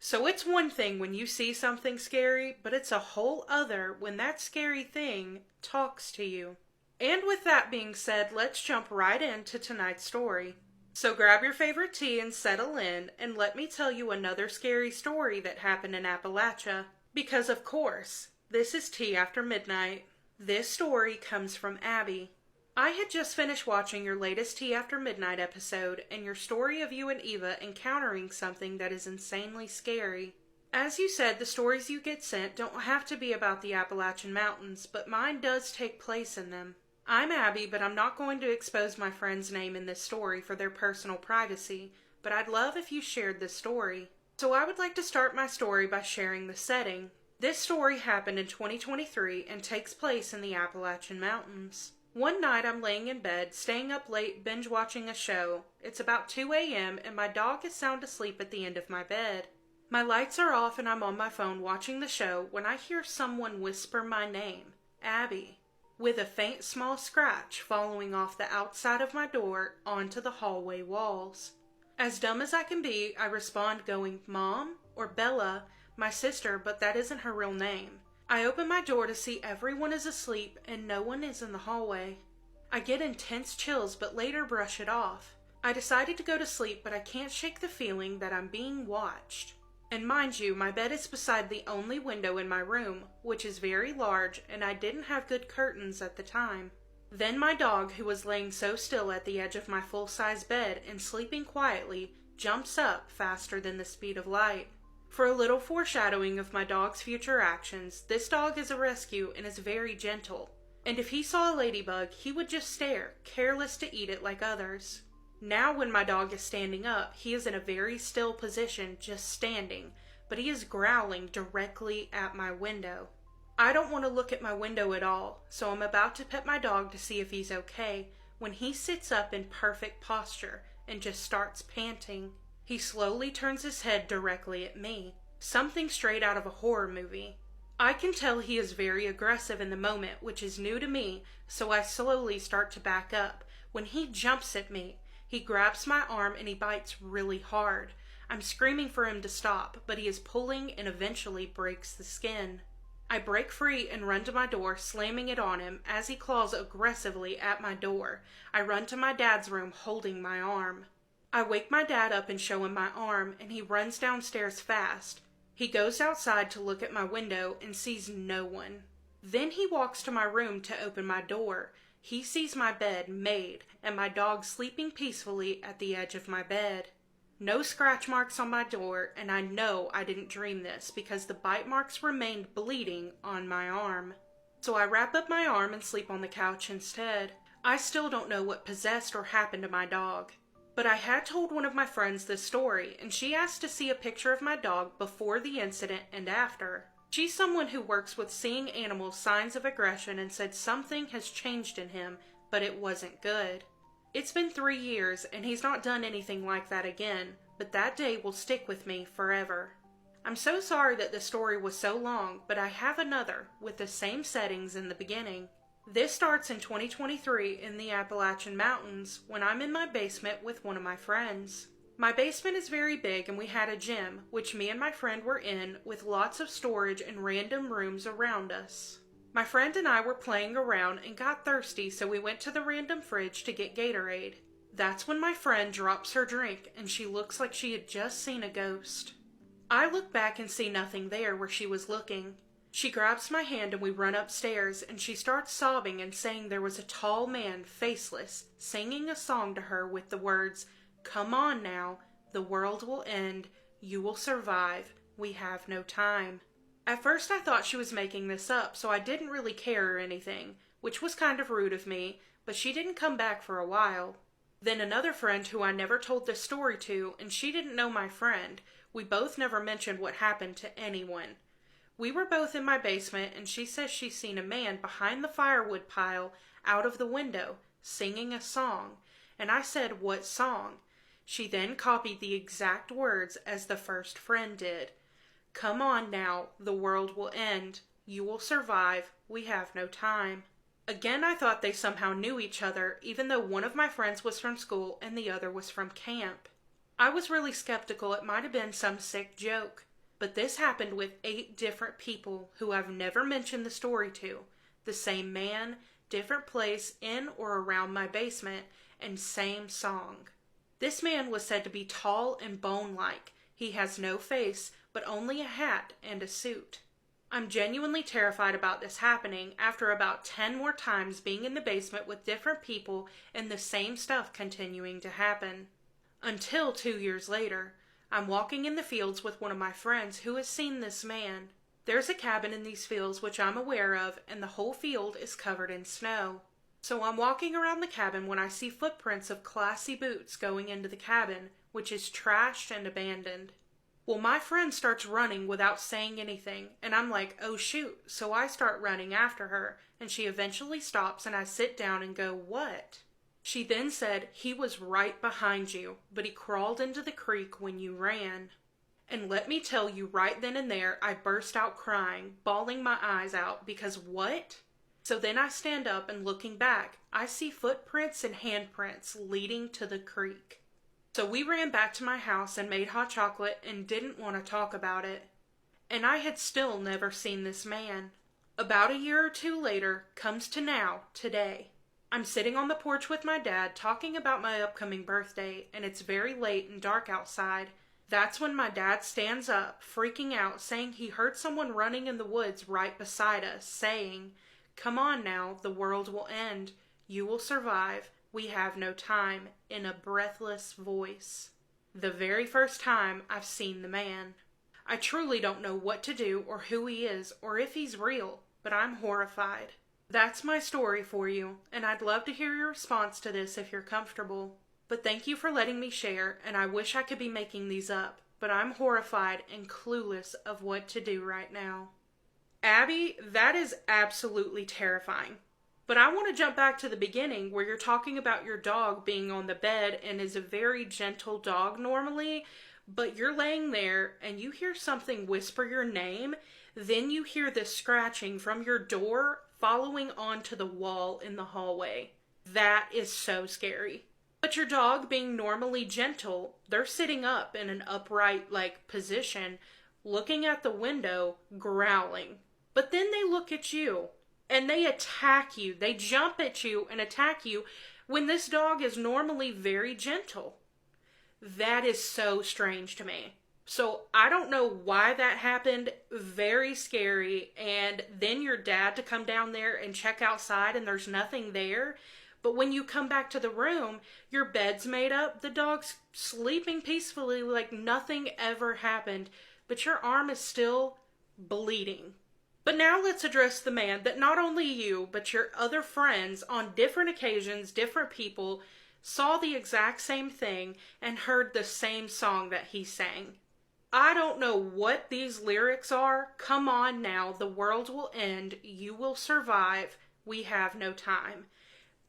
So it's one thing when you see something scary, but it's a whole other when that scary thing talks to you. And with that being said, let's jump right into tonight's story. So grab your favorite tea and settle in, and let me tell you another scary story that happened in Appalachia. Because of course, this is Tea After Midnight. This story comes from Abby. I had just finished watching your latest Tea After Midnight episode and your story of you and Eva encountering something that is insanely scary. As you said, the stories you get sent don't have to be about the Appalachian Mountains, but mine does take place in them. I'm Abby, but I'm not going to expose my friend's name in this story for their personal privacy, but I'd love if you shared this story. So I would like to start my story by sharing the setting. This story happened in 2023 and takes place in the Appalachian Mountains. One night I'm laying in bed, staying up late, binge watching a show. It's about 2 a.m. and my dog is sound asleep at the end of my bed. My lights are off and I'm on my phone watching the show when I hear someone whisper my name, Abby, with a faint small scratch following off the outside of my door onto the hallway walls. As dumb as I can be, I respond going, Mom, or Bella, my sister, but that isn't her real name. I open my door to see everyone is asleep and no one is in the hallway. I get intense chills but later brush it off. I decided to go to sleep, but I can't shake the feeling that I'm being watched. And mind you, my bed is beside the only window in my room, which is very large, and I didn't have good curtains at the time. Then my dog, who was laying so still at the edge of my full-size bed and sleeping quietly, jumps up faster than the speed of light. For a little foreshadowing of my dog's future actions, this dog is a rescue and is very gentle. And if he saw a ladybug, he would just stare, careless to eat it like others. Now when my dog is standing up, he is in a very still position, just standing, but he is growling directly at my window. I don't want to look at my window at all, so I'm about to pet my dog to see if he's okay, when he sits up in perfect posture and just starts panting. He slowly turns his head directly at me, something straight out of a horror movie. I can tell he is very aggressive in the moment, which is new to me, so I slowly start to back up. When he jumps at me, he grabs my arm and he bites really hard. I'm screaming for him to stop, but he is pulling and eventually breaks the skin. I break free and run to my door, slamming it on him as he claws aggressively at my door. I run to my dad's room holding my arm. I wake my dad up and show him my arm, and he runs downstairs fast. He goes outside to look at my window and sees no one. Then he walks to my room to open my door. He sees my bed made and my dog sleeping peacefully at the edge of my bed. No scratch marks on my door, and I know I didn't dream this because the bite marks remained bleeding on my arm. So I wrap up my arm and sleep on the couch instead. I still don't know what possessed or happened to my dog. But I had told one of my friends this story, and she asked to see a picture of my dog before the incident and after. She's someone who works with seeing animals' signs of aggression and said something has changed in him, but it wasn't good. It's been 3 years, and he's not done anything like that again, but that day will stick with me forever. I'm so sorry that the story was so long, but I have another, with the same settings in the beginning. This starts in 2023 in the Appalachian Mountains when I'm in my basement with one of my friends. My basement is very big and we had a gym, which me and my friend were in, with lots of storage and random rooms around us. My friend and I were playing around and got thirsty, so we went to the random fridge to get Gatorade. That's when my friend drops her drink and she looks like she had just seen a ghost. I look back and see nothing there where she was looking. She grabs my hand and we run upstairs, and she starts sobbing and saying there was a tall man, faceless, singing a song to her with the words, "Come on now, the world will end, you will survive, we have no time." At first I thought she was making this up, so I didn't really care or anything, which was kind of rude of me, but she didn't come back for a while. Then another friend who I never told this story to, and she didn't know my friend, we both never mentioned what happened to anyone. We were both in my basement, and she says she's seen a man behind the firewood pile out of the window, singing a song, and I said, "What song?" She then copied the exact words as the first friend did. "Come on now, the world will end, you will survive, we have no time." Again, I thought they somehow knew each other, even though one of my friends was from school and the other was from camp. I was really skeptical it might have been some sick joke. But this happened with 8 different people who I've never mentioned the story to. The same man, different place in or around my basement, and same song. This man was said to be tall and bone-like. He has no face, but only a hat and a suit. I'm genuinely terrified about this happening after about 10 more times being in the basement with different people and the same stuff continuing to happen. Until 2 years later, I'm walking in the fields with one of my friends who has seen this man. There's a cabin in these fields which I'm aware of, and the whole field is covered in snow. So I'm walking around the cabin when I see footprints of classy boots going into the cabin, which is trashed and abandoned. Well, my friend starts running without saying anything, and I'm like, oh shoot, so I start running after her, and she eventually stops, and I sit down and go, what? She then said, he was right behind you, but he crawled into the creek when you ran. And let me tell you, right then and there, I burst out crying, bawling my eyes out, because what? So then I stand up, and looking back, I see footprints and handprints leading to the creek. So we ran back to my house and made hot chocolate and didn't want to talk about it. And I had still never seen this man. About a year or 2 later, comes to now, today. I'm sitting on the porch with my dad talking about my upcoming birthday, and it's very late and dark outside. That's when my dad stands up, freaking out, saying he heard someone running in the woods right beside us, saying, "Come on now, the world will end. You will survive. We have no time," in a breathless voice. The very first time I've seen the man. I truly don't know what to do or who he is or if he's real, but I'm horrified. That's my story for you, and I'd love to hear your response to this if you're comfortable. But thank you for letting me share, and I wish I could be making these up, but I'm horrified and clueless of what to do right now. Abby, that is absolutely terrifying. But I want to jump back to the beginning where you're talking about your dog being on the bed and is a very gentle dog normally, but you're laying there and you hear something whisper your name, then you hear the scratching from your door following onto the wall in the hallway. That is so scary. But your dog being normally gentle, they're sitting up in an upright position, looking at the window, growling. But then they look at you. And they attack you. They jump at you and attack you when this dog is normally very gentle. That is so strange to me. So I don't know why that happened. Very scary. And then your dad to come down there and check outside and there's nothing there. But when you come back to the room, your bed's made up. The dog's sleeping peacefully like nothing ever happened. But your arm is still bleeding. But now let's address the man that not only you, but your other friends on different occasions, different people, saw the exact same thing and heard the same song that he sang. I don't know what these lyrics are. Come on now, the world will end. You will survive. We have no time.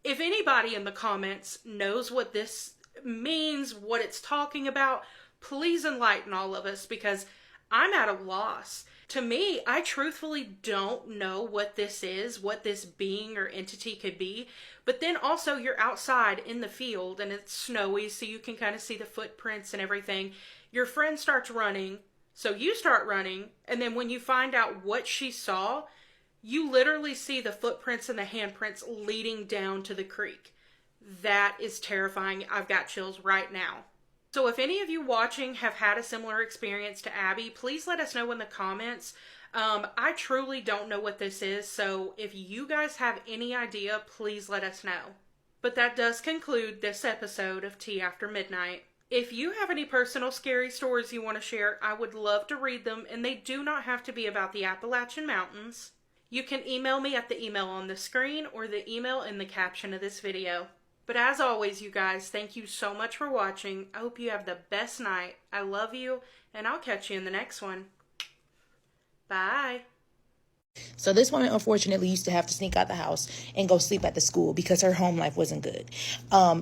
If anybody in the comments knows what this means, what it's talking about, please enlighten all of us because I'm at a loss. To me, I truthfully don't know what this is, what this being or entity could be. But then also you're outside in the field and it's snowy so you can kind of see the footprints and everything. Your friend starts running, so you start running. And then when you find out what she saw, you literally see the footprints and the handprints leading down to the creek. That is terrifying. I've got chills right now. So if any of you watching have had a similar experience to Abby, please let us know in the comments. I truly don't know what this is, so if you guys have any idea, please let us know. But that does conclude this episode of Tea After Midnight. If you have any personal scary stories you want to share, I would love to read them, and they do not have to be about the Appalachian Mountains. You can email me at the email on the screen or the email in the caption of this video. But as always, you guys, thank you so much for watching. I hope you have the best night. I love you, and I'll catch you in the next one. Bye. So this woman, unfortunately, used to have to sneak out the house and go sleep at the school because her home life wasn't good.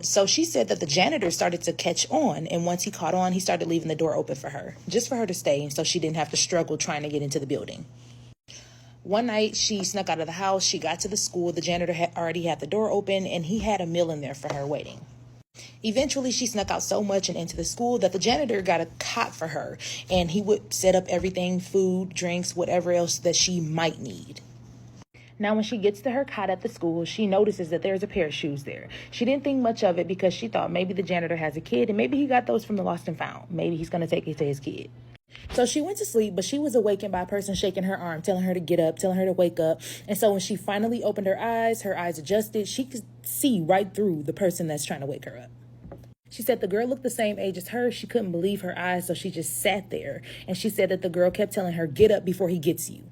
So she said that the janitor started to catch on, and once he caught on, he started leaving the door open for her, just for her to stay, so she didn't have to struggle trying to get into the building. One night, she snuck out of the house. She got to the school. The janitor had already had the door open, and he had a meal in there for her waiting. Eventually, she snuck out so much and into the school that the janitor got a cot for her, and he would set up everything, food, drinks, whatever else that she might need. Now, when she gets to her cot at the school, she notices that there's a pair of shoes there. She didn't think much of it because she thought maybe the janitor has a kid and maybe he got those from the lost and found. Maybe he's going to take it to his kid. So she went to sleep, but she was awakened by a person shaking her arm, telling her to get up, telling her to wake up. And so when she finally opened her eyes adjusted, she could see right through the person that's trying to wake her up. She said the girl looked the same age as her. She couldn't believe her eyes, so she just sat there. And she said that the girl kept telling her, get up before he gets you.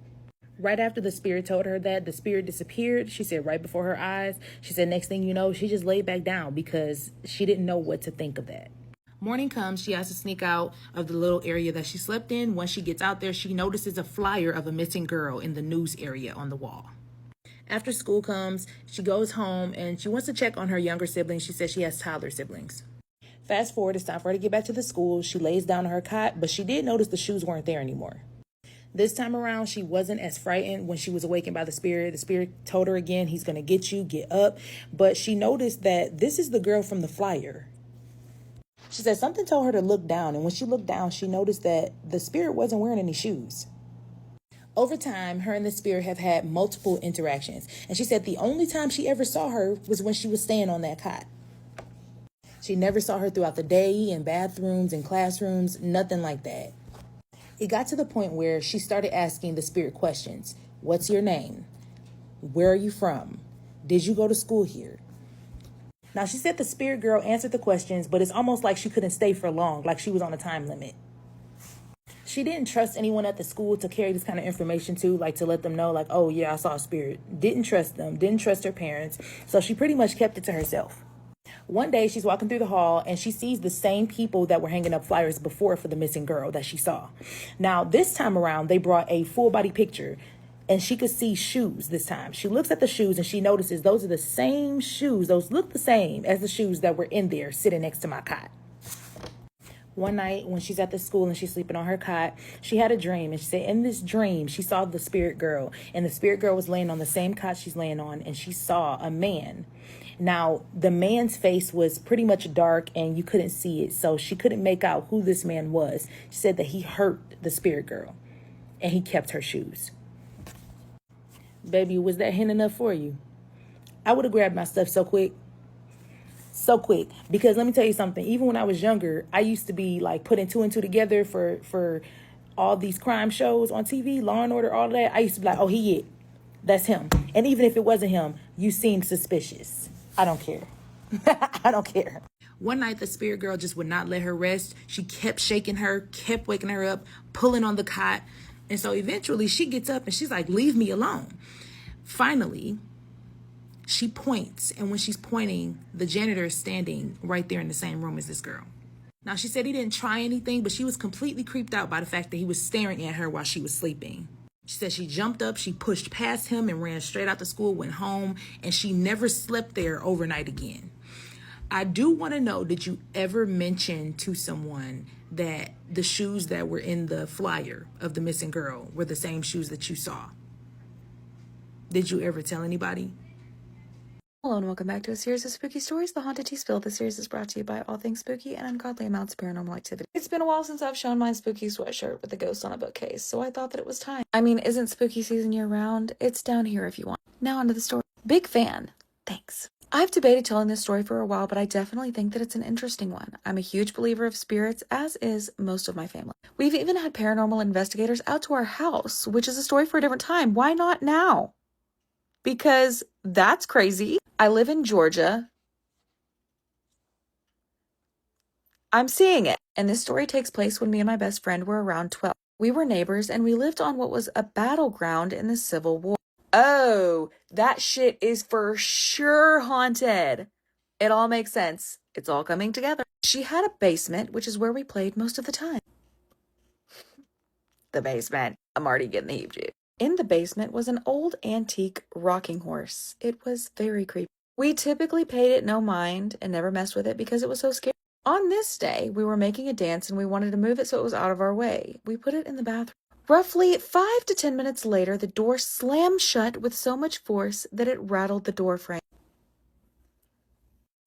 Right after the spirit told her that, the spirit disappeared. She said right before her eyes. She said next thing you know, she just laid back down because she didn't know what to think of that. Morning comes, she has to sneak out of the little area that she slept in. Once she gets out there, she notices a flyer of a missing girl in the news area on the wall. After school comes, she goes home and she wants to check on her younger siblings. She says she has toddler siblings. Fast forward, it's time for her to get back to the school. She lays down on her cot, but she did notice the shoes weren't there anymore. This time around, she wasn't as frightened when she was awakened by the spirit. The spirit told her again, he's going to get you, get up. But she noticed that this is the girl from the flyer. She said something told her to look down. And when she looked down, she noticed that the spirit wasn't wearing any shoes. Over time, her and the spirit have had multiple interactions. And she said the only time she ever saw her was when she was staying on that cot. She never saw her throughout the day, in bathrooms, in classrooms, nothing like that. It got to the point where she started asking the spirit questions. What's your name? Where are you from? Did you go to school here? Now, she said the spirit girl answered the questions, but it's almost like she couldn't stay for long, like she was on a time limit. She didn't trust anyone at the school to carry this kind of information to, like to let them know, like, oh, yeah, I saw a spirit. Didn't trust them, didn't trust her parents. So she pretty much kept it to herself. One day she's walking through the hall and she sees the same people that were hanging up flyers before for the missing girl that she saw. Now, this time around, they brought a full body picture and she could see shoes this time. She looks at the shoes and she notices those are the same shoes. Those look the same as the shoes that were in there sitting next to my cot. One night when she's at the school and she's sleeping on her cot, she had a dream. And she said in this dream, she saw the spirit girl. And the spirit girl was laying on the same cot she's laying on. And she saw a man. Now, the man's face was pretty much dark and you couldn't see it. So she couldn't make out who this man was. She said that he hurt the spirit girl and he kept her shoes. Baby, was that hint enough for you? I would have grabbed my stuff so quick. So quick. Because let me tell you something. Even when I was younger, I used to be like putting two and two together for all these crime shows on TV, Law and Order, all that. I used to be like, oh, he it. That's him. And even if it wasn't him, you seemed suspicious. I don't care. I don't care. One night, the spirit girl just would not let her rest. She kept shaking her, kept waking her up, pulling on the cot. And so eventually she gets up and she's like, leave me alone. Finally, she points. And when she's pointing, the janitor is standing right there in the same room as this girl. Now, she said he didn't try anything, but she was completely creeped out by the fact that he was staring at her while she was sleeping. She said she jumped up, she pushed past him and ran straight out to school, went home, and she never slept there overnight again. I do want to know, did you ever mention to someone that the shoes that were in the flyer of the missing girl were the same shoes that you saw? Did you ever tell anybody? Hello and welcome back to a series of spooky stories, The Haunted Tea Spill. This series is brought to you by all things spooky and ungodly amounts of paranormal activity. It's been a while since I've shown my spooky sweatshirt with a ghost on a bookcase, so I thought that it was time. I mean, isn't spooky season year round? It's down here if you want. Now onto the story. Big fan. Thanks. I've debated telling this story for a while, but I definitely think that it's an interesting one. I'm a huge believer of spirits, as is most of my family. We've even had paranormal investigators out to our house, which is a story for a different time. Why not now? Because that's crazy. I live in Georgia. I'm seeing it. And this story takes place when me and my best friend were around 12. We were neighbors and we lived on what was a battleground in the Civil War. Oh, that shit is for sure haunted. It all makes sense. It's all coming together. She had a basement, which is where we played most of the time. The basement. I'm already getting the heebie-jeebies. In the basement was an old antique rocking horse. It was very creepy. We typically paid it no mind and never messed with it because it was so scary. On this day, we were making a dance and we wanted to move it so it was out of our way. We put it in the bathroom. Roughly 5 to 10 minutes later, the door slammed shut with so much force that it rattled the door frame.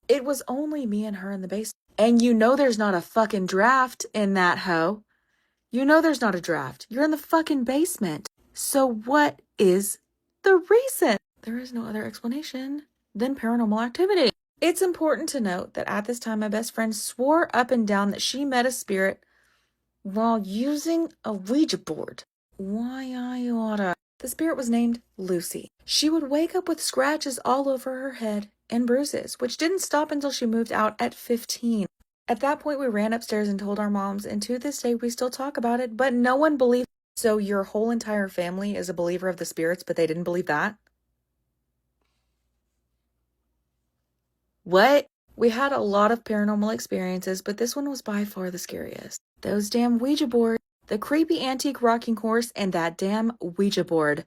It was only me and her in the basement. And you know there's not a fucking draft in that hoe. You know there's not a draft. You're in the fucking basement. So what is the reason? There is no other explanation than paranormal activity. It's important to note that at this time, my best friend swore up and down that she met a spirit while using a Ouija board. Why I oughta. The spirit was named Lucy. She would wake up with scratches all over her head and bruises, which didn't stop until she moved out at 15. At that point, we ran upstairs and told our moms, and to this day, we still talk about it, but no one believed. So your whole entire family is a believer of the spirits, but they didn't believe that? What? We had a lot of paranormal experiences, but this one was by far the scariest. Those damn Ouija boards, the creepy antique rocking horse, and that damn Ouija board.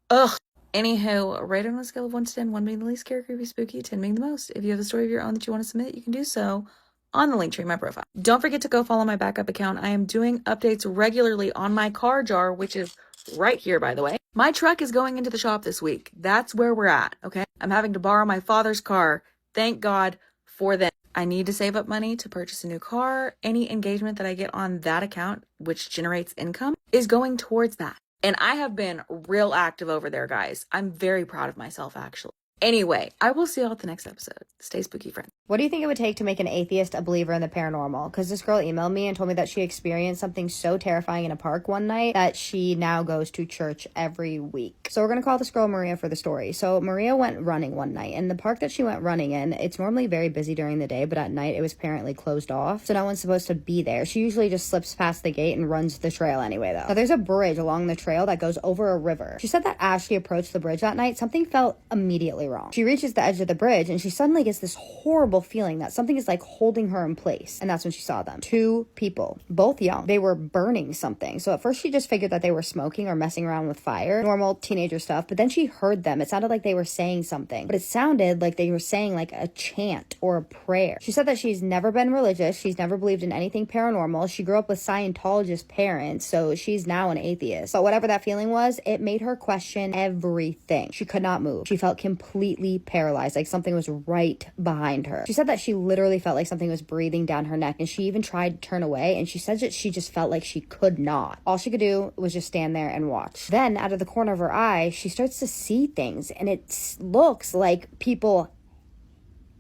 Ugh. Anywho, rate on a scale of 1 to 10, 1 being the least scary, creepy, spooky, 10 being the most. If you have a story of your own that you want to submit, you can do so on the link tree in my profile. Don't forget to go follow my backup account. I am doing updates regularly on my car jar, which is right here, by the way. My truck is going into the shop this week. That's where we're at, okay? I'm having to borrow my father's car. Thank God for that. I need to save up money to purchase a new car. Any engagement that I get on that account, which generates income, is going towards that. And I have been real active over there, guys. I'm very proud of myself, actually. Anyway, I will see y'all at the next episode. Stay spooky, friends. What do you think it would take to make an atheist a believer in the paranormal? Because this girl emailed me and told me that she experienced something so terrifying in a park one night that she now goes to church every week. So we're going to call this girl Maria for the story. So Maria went running one night, and the park that she went running in, it's normally very busy during the day, but at night it was apparently closed off. So no one's supposed to be there. She usually just slips past the gate and runs the trail anyway, though. Now there's a bridge along the trail that goes over a river. She said that as she approached the bridge that night, something felt immediately wrong. She reaches the edge of the bridge and she suddenly gets this horrible feeling that something is like holding her in place. And that's when she saw them. 2 people, both young. They were burning something. So at first she just figured that they were smoking or messing around with fire. Normal teenager stuff. But then she heard them. It sounded like they were saying something. But it sounded like they were saying like a chant or a prayer. She said that she's never been religious. She's never believed in anything paranormal. She grew up with Scientologist parents. So she's now an atheist. But whatever that feeling was, it made her question everything. She could not move. She felt completely paralyzed, like something was right behind her. She said that she literally felt like something was breathing down her neck, and she even tried to turn away, and she said that she just felt like she could not. All she could do was just stand there and watch. Then out of the corner of her eye, she starts to see things, and it looks like people.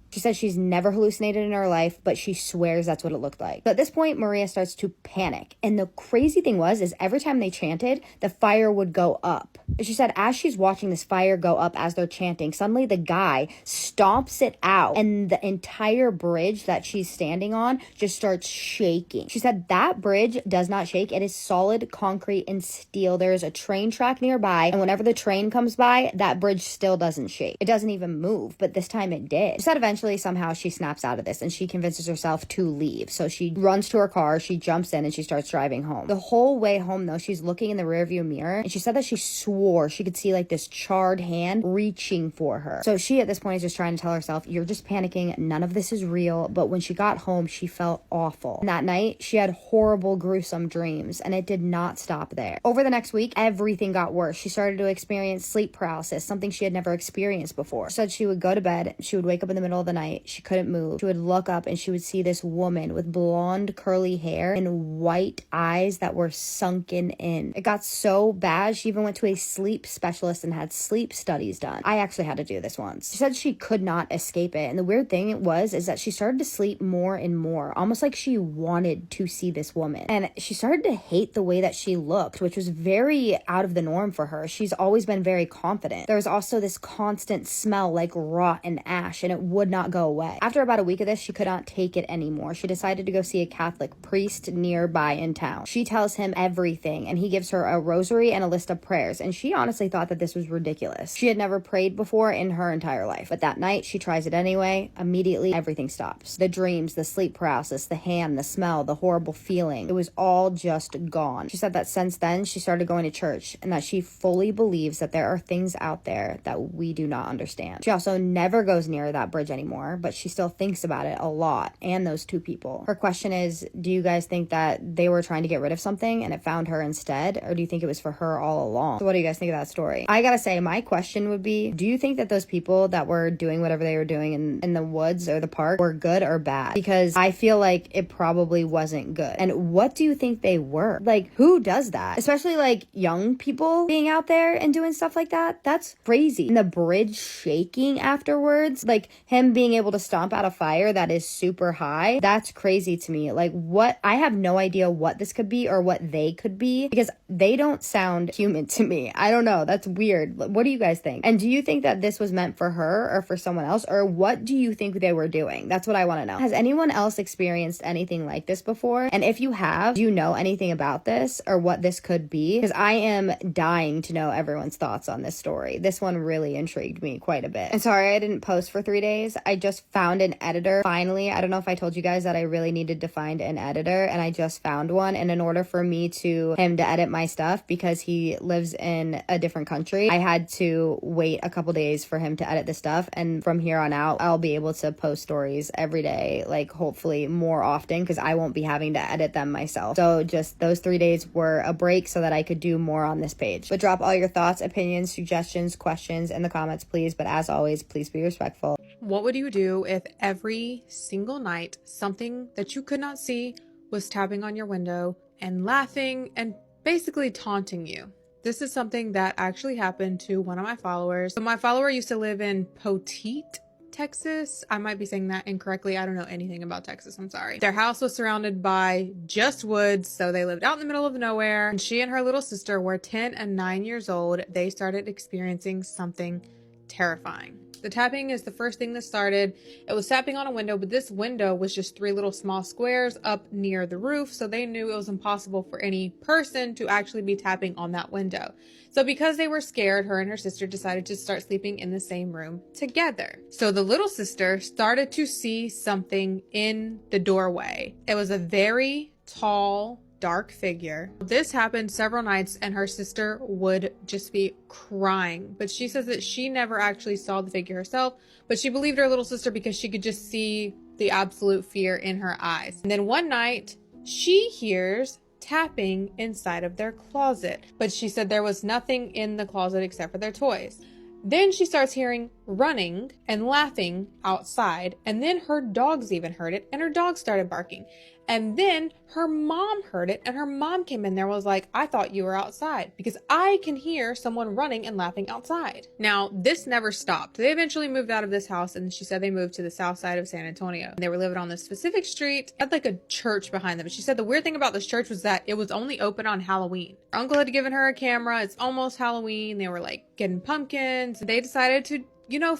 She says she's never hallucinated in her life, but she swears that's what it looked like. So at this point, Maria starts to panic. And the crazy thing is every time they chanted, the fire would go up. And she said as she's watching this fire go up as they're chanting, suddenly the guy stomps it out and the entire bridge that she's standing on just starts shaking. She said that bridge does not shake. It is solid concrete and steel. There is a train track nearby, and whenever the train comes by, that bridge still doesn't shake. It doesn't even move, but this time it did. She said eventually somehow she snaps out of this and she convinces herself to leave. So she runs to her car, she jumps in, and she starts driving home. The whole way home though, she's looking in the rearview mirror, and she said that she swore she could see like this charred hand reaching for her. So she at this point is just trying to tell herself, you're just panicking, none of this is real. But when she got home, she felt awful. And that night she had horrible, gruesome dreams, and it did not stop there. Over the next week, everything got worse. She started to experience sleep paralysis, something she had never experienced before. She said she would go to bed, she would wake up in the middle of the night, she couldn't move. She would look up and she would see this woman with blonde curly hair and white eyes that were sunken in. It got so bad she even went to a sleep specialist and had sleep studies done. I actually had to do this once. She said she could not escape it, and the weird thing is that she started to sleep more and more, almost like she wanted to see this woman. And she started to hate the way that she looked, which was very out of the norm for her. She's always been very confident. There was also this constant smell like rot and ash, and it would not go away. After about a week of this, she could not take it anymore. She decided to go see a Catholic priest nearby in town. She tells him everything, and he gives her a rosary and a list of prayers, and she honestly thought that this was ridiculous. She had never prayed before in her entire life, but that night she tries it anyway. Immediately everything stops. The dreams, the sleep paralysis, the hand, the smell, the horrible feeling, it was all just gone. She said that since then she started going to church, and that she fully believes that there are things out there that we do not understand. She also never goes near that bridge anymore. anymore, but she still thinks about it a lot, and those two people. Her question is, do you guys think that they were trying to get rid of something and it found her instead, or do you think it was for her all along? So what do you guys think of that story? I gotta say, my question would be, do you think that those people that were doing whatever they were doing in the woods or the park were good or bad? Because I feel like it probably wasn't good. And what do you think they were? Like, who does that? Especially like young people being out there and doing stuff like that. That's crazy. And the bridge shaking afterwards, like him being able to stomp out a fire that is super high, that's crazy to me. Like, what? I have no idea what this could be or what they could be, because they don't sound human to me. I don't know. That's weird. What do you guys think? And do you think that this was meant for her or for someone else? Or what do you think they were doing? That's what I want to know. Has anyone else experienced anything like this before? And if you have, do you know anything about this or what this could be? Because I am dying to know everyone's thoughts on this story. This one really intrigued me quite a bit. And sorry I didn't post for 3 days. I just found an editor. Finally, I don't know if I told you guys that I really needed to find an editor, and I just found one. And in order for him to edit my stuff, because he lives in a different country, I had to wait a couple days for him to edit the stuff. And from here on out, I'll be able to post stories every day, like hopefully more often, because I won't be having to edit them myself. So just those 3 days were a break so that I could do more on this page. But drop all your thoughts, opinions, suggestions, questions in the comments, please. But as always, please be respectful. What would you do if every single night something that you could not see was tapping on your window and laughing and basically taunting you? This is something that actually happened to one of my followers. So my follower used to live in Poteet, Texas. I might be saying that incorrectly. I don't know anything about Texas. I'm sorry. Their house was surrounded by just woods, so they lived out in the middle of nowhere. And she and her little sister were 10 and 9 years old. They started experiencing something terrifying. The tapping is the first thing that started. It was tapping on a window, but this window was just 3 little small squares up near the roof, so they knew it was impossible for any person to actually be tapping on that window. So because they were scared, her and her sister decided to start sleeping in the same room together. So the little sister started to see something in the doorway. It was a very tall, dark figure. This happened several nights, and her sister would just be crying. But she says that she never actually saw the figure herself, but she believed her little sister because she could just see the absolute fear in her eyes. And then one night, she hears tapping inside of their closet, but she said there was nothing in the closet except for their toys. Then she starts hearing running and laughing outside, and then her dogs even heard it, and her dog started barking. And then her mom heard it, and her mom came in there and was like, I thought you were outside because I can hear someone running and laughing outside. Now, this never stopped. They eventually moved out of this house, and she said they moved to the south side of San Antonio. They were living on this specific street, had like a church behind them. But she said the weird thing about this church was that it was only open on Halloween. Her uncle had given her a camera. It's almost Halloween. They were like getting pumpkins. They decided to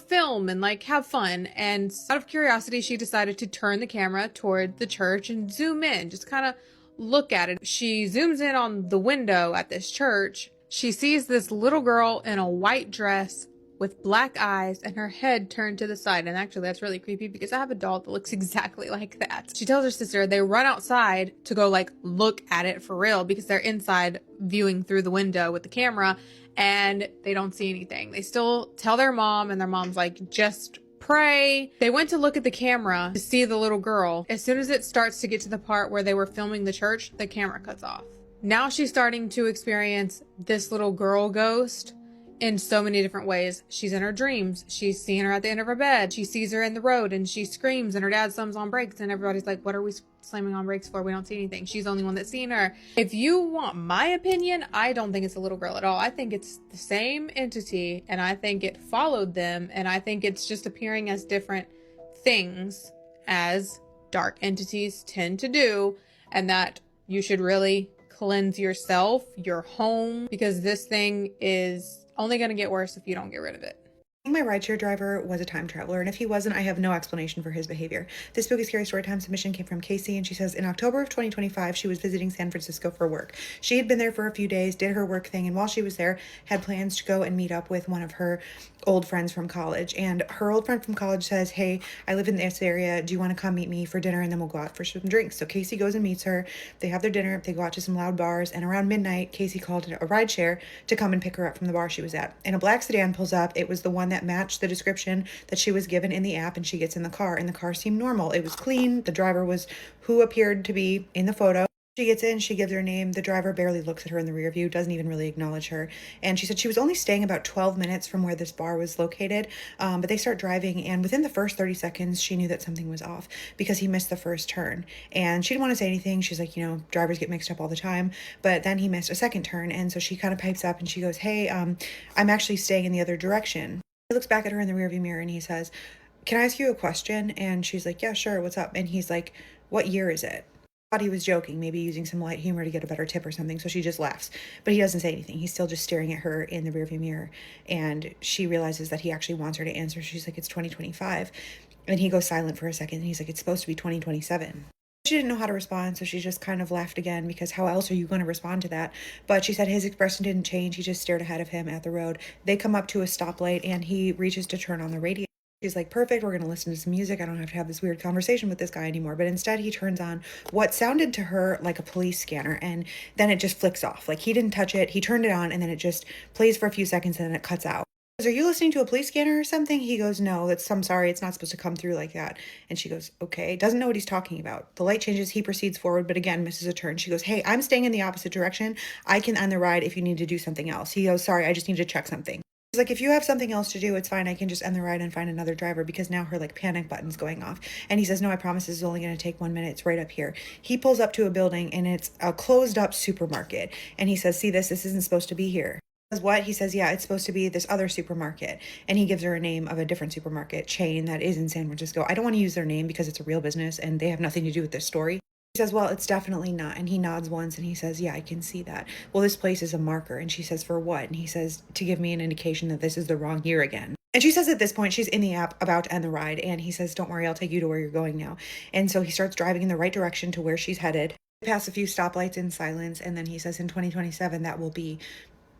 film and like have fun. And out of curiosity, she decided to turn the camera toward the church and zoom in, just kind of look at it. She zooms in on the window at this church. She sees this little girl in a white dress with black eyes and her head turned to the side. And actually that's really creepy because I have a doll that looks exactly like that. She tells her sister they run outside to go like look at it for real because they're inside viewing through the window with the camera, and they don't see anything. They still tell their mom, and their mom's like, just pray. They went to look at the camera to see the little girl. As soon as it starts to get to the part where they were filming the church, the camera cuts off. Now she's starting to experience this little girl ghost in so many different ways. She's in her dreams. She's seeing her at the end of her bed. She sees her in the road and she screams, and her dad slams on brakes, and everybody's like, what are we slamming on brakes for? We don't see anything. She's the only one that's seen her. If you want my opinion, I don't think it's a little girl at all. I think it's the same entity, and I think it followed them, and I think it's just appearing as different things as dark entities tend to do, and that you should really cleanse yourself, your home, because this thing is only going to get worse if you don't get rid of it. My rideshare driver was a time traveler, and if he wasn't, I have no explanation for his behavior. This spooky scary storytime submission came from Casey, and she says, in October of 2025, she was visiting San Francisco for work. She had been there for a few days, did her work thing, and while she was there, had plans to go and meet up with one of her old friends from college, and her old friend from college says, hey, I live in this area, do you want to come meet me for dinner, and then we'll go out for some drinks. So Casey goes and meets her, they have their dinner, they go out to some loud bars, and around midnight Casey called a rideshare to come and pick her up from the bar she was at, and a black sedan pulls up. It was the one that matched the description that she was given in the app, and she gets in the car, and the car seemed normal. It was clean, the driver was who appeared to be in the photo. She gets in, she gives her name. The driver barely looks at her in the rear view, doesn't even really acknowledge her. And she said she was only staying about 12 minutes from where this bar was located. But they start driving, and within the first 30 seconds, she knew that something was off because he missed the first turn. And she didn't want to say anything. She's like, drivers get mixed up all the time. But then he missed a second turn. And so she kind of pipes up and she goes, hey, I'm actually staying in the other direction. He looks back at her in the rearview mirror and he says, can I ask you a question? And she's like, yeah, sure. What's up? And he's like, what year is it? Thought he was joking, maybe using some light humor to get a better tip or something, so she just laughs. But he doesn't say anything. He's still just staring at her in the rearview mirror, and she realizes that he actually wants her to answer. She's like, it's 2025. And he goes silent for a second, and he's like, it's supposed to be 2027. She didn't know how to respond, so she just kind of laughed again, because how else are you going to respond to that? But she said his expression didn't change. He just stared ahead of him at the road. They come up to a stoplight, and he reaches to turn on the radio. She's like, perfect, we're going to listen to some music. I don't have to have this weird conversation with this guy anymore. But instead, he turns on what sounded to her like a police scanner, and then it just flicks off. Like, he didn't touch it. He turned it on, and then it just plays for a few seconds, and then it cuts out. She goes, are you listening to a police scanner or something? He goes, no, I'm sorry, it's not supposed to come through like that. And she goes, okay. Doesn't know what he's talking about. The light changes. He proceeds forward, but again, misses a turn. She goes, hey, I'm staying in the opposite direction. I can end the ride if you need to do something else. He goes, sorry, I just need to check something. He's like, if you have something else to do, it's fine. I can just end the ride and find another driver, because now her panic button's going off. And he says, no, I promise this is only going to take 1 minute. It's right up here. He pulls up to a building, and it's a closed up supermarket. And he says, see this isn't supposed to be here. He says, what? He says, yeah, it's supposed to be this other supermarket. And he gives her a name of a different supermarket chain that is in San Francisco. I don't want to use their name because it's a real business and they have nothing to do with this story. He says, well, it's definitely not. And he nods once and he says, yeah, I can see that. Well, this place is a marker. And she says, for what? And he says, to give me an indication that this is the wrong year again. And she says at this point, she's in the app about to end the ride. And he says, don't worry, I'll take you to where you're going now. And so he starts driving in the right direction to where she's headed. They pass a few stoplights in silence. And then he says, in 2027, that will be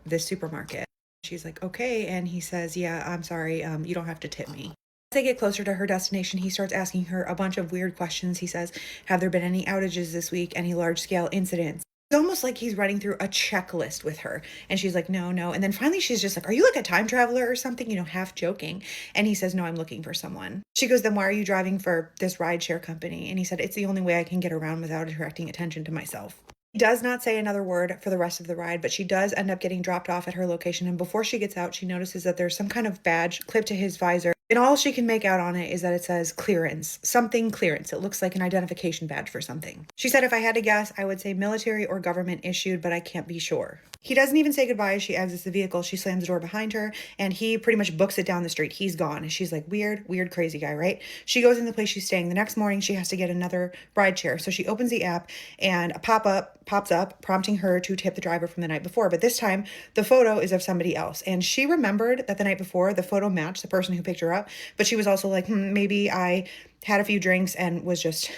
this supermarket. She's like, okay. And he says, yeah, I'm sorry. You don't have to tip me. As they get closer to her destination, he starts asking her a bunch of weird questions. He says, have there been any outages this week? Any large-scale incidents? It's almost like he's running through a checklist with her. And she's like, no. And then finally she's just like, are you like a time traveler or something? Half joking. And he says, no, I'm looking for someone. She goes, then why are you driving for this rideshare company? And he said, it's the only way I can get around without attracting attention to myself. He does not say another word for the rest of the ride, but she does end up getting dropped off at her location. And before she gets out, she notices that there's some kind of badge clipped to his visor. And all she can make out on it is that it says clearance, something clearance. It looks like an identification badge for something. She said, if I had to guess, I would say military or government issued, but I can't be sure. He doesn't even say goodbye as she exits the vehicle. She slams the door behind her and he pretty much books it down the street. He's gone. And she's like, weird, crazy guy, right? She goes in the place she's staying. The next morning, she has to get another ride share. So she opens the app and a pop-up pops up, prompting her to tip the driver from the night before. But this time, the photo is of somebody else. And she remembered that the night before, the photo matched the person who picked her up. But she was also like, maybe I had a few drinks and was just,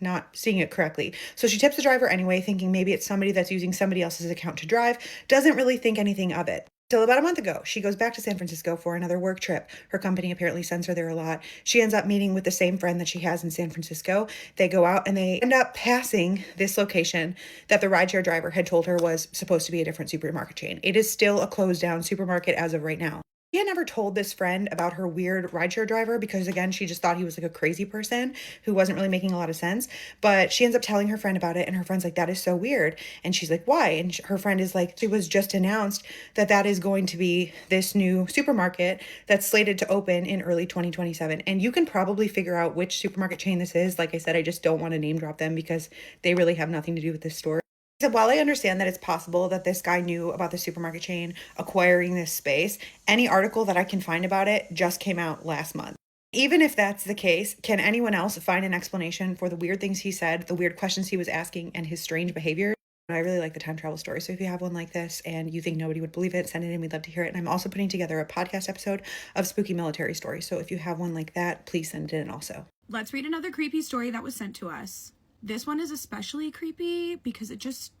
not seeing it correctly. So she tips the driver anyway, thinking maybe it's somebody that's using somebody else's account to drive, doesn't really think anything of it. Till about a month ago, she goes back to San Francisco for another work trip. Her company apparently sends her there a lot. She ends up meeting with the same friend that she has in San Francisco. They go out and they end up passing this location that the rideshare driver had told her was supposed to be a different supermarket chain. It is still a closed down supermarket as of right now. She had never told this friend about her weird rideshare driver because, again, she just thought he was like a crazy person who wasn't really making a lot of sense. But she ends up telling her friend about it, and her friend's like, that is so weird. And she's like, why? And her friend is like, it was just announced that is going to be this new supermarket that's slated to open in early 2027. And you can probably figure out which supermarket chain this is. Like I said, I just don't want to name drop them because they really have nothing to do with this story. He said, while I understand that it's possible that this guy knew about the supermarket chain acquiring this space, any article that I can find about it just came out last month. Even if that's the case, can anyone else find an explanation for the weird things he said, the weird questions he was asking, and his strange behavior? I really like the time travel story. So if you have one like this and you think nobody would believe it, send it in. We'd love to hear it. And I'm also putting together a podcast episode of spooky military stories. So if you have one like that, please send it in also. Let's read another creepy story that was sent to us. This one is especially creepy because it just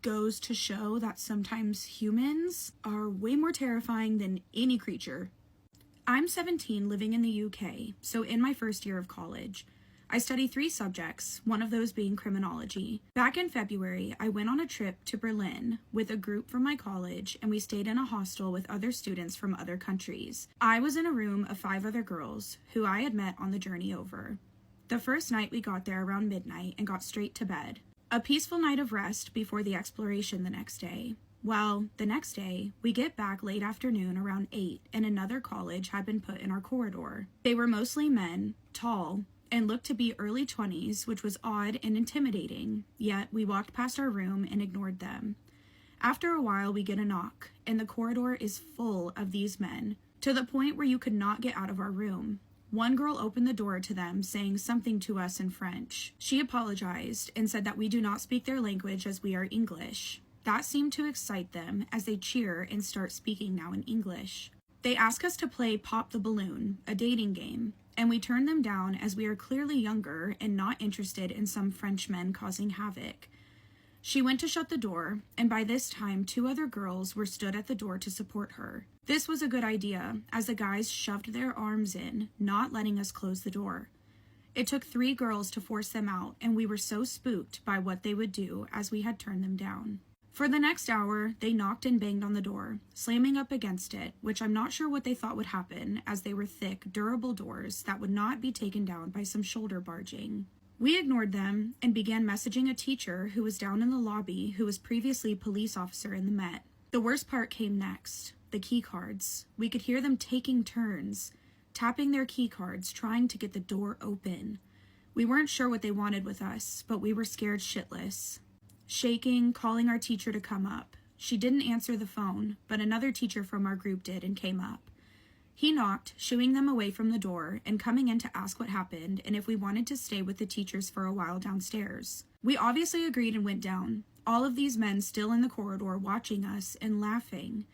goes to show that sometimes humans are way more terrifying than any creature I'm 17, living in the UK, so in my first year of college. I study 3 subjects, one of those being criminology. Back in February, I went on a trip to Berlin with a group from my college, and we stayed in a hostel with other students from other countries. I was in a room of 5 other girls who I had met on the journey over. The first night we got there around midnight and got straight to bed. A peaceful night of rest before the exploration the next day. Well, the next day, we get back late afternoon around 8, and another college had been put in our corridor. They were mostly men, tall, and looked to be early 20s, which was odd and intimidating, yet we walked past our room and ignored them. After a while, we get a knock, and the corridor is full of these men, to the point where you could not get out of our room. One girl opened the door to them, saying something to us in French. She apologized and said that we do not speak their language as we are English. That seemed to excite them as they cheer and start speaking now in English. They ask us to play Pop the Balloon, a dating game, and we turn them down as we are clearly younger and not interested in some Frenchmen causing havoc. She went to shut the door, and by this time 2 other girls were stood at the door to support her. This was a good idea, as the guys shoved their arms in, not letting us close the door. It took 3 girls to force them out, and we were so spooked by what they would do as we had turned them down. For the next hour, they knocked and banged on the door, slamming up against it, which I'm not sure what they thought would happen, as they were thick, durable doors that would not be taken down by some shoulder barging. We ignored them and began messaging a teacher who was down in the lobby who was previously a police officer in the Met. The worst part came next, the key cards. We could hear them taking turns, tapping their key cards, trying to get the door open. We weren't sure what they wanted with us, but we were scared shitless. Shaking, calling our teacher to come up. She didn't answer the phone, but another teacher from our group did and came up. He knocked, shooing them away from the door and coming in to ask what happened and if we wanted to stay with the teachers for a while downstairs. We obviously agreed and went down, all of these men still in the corridor watching us and laughing.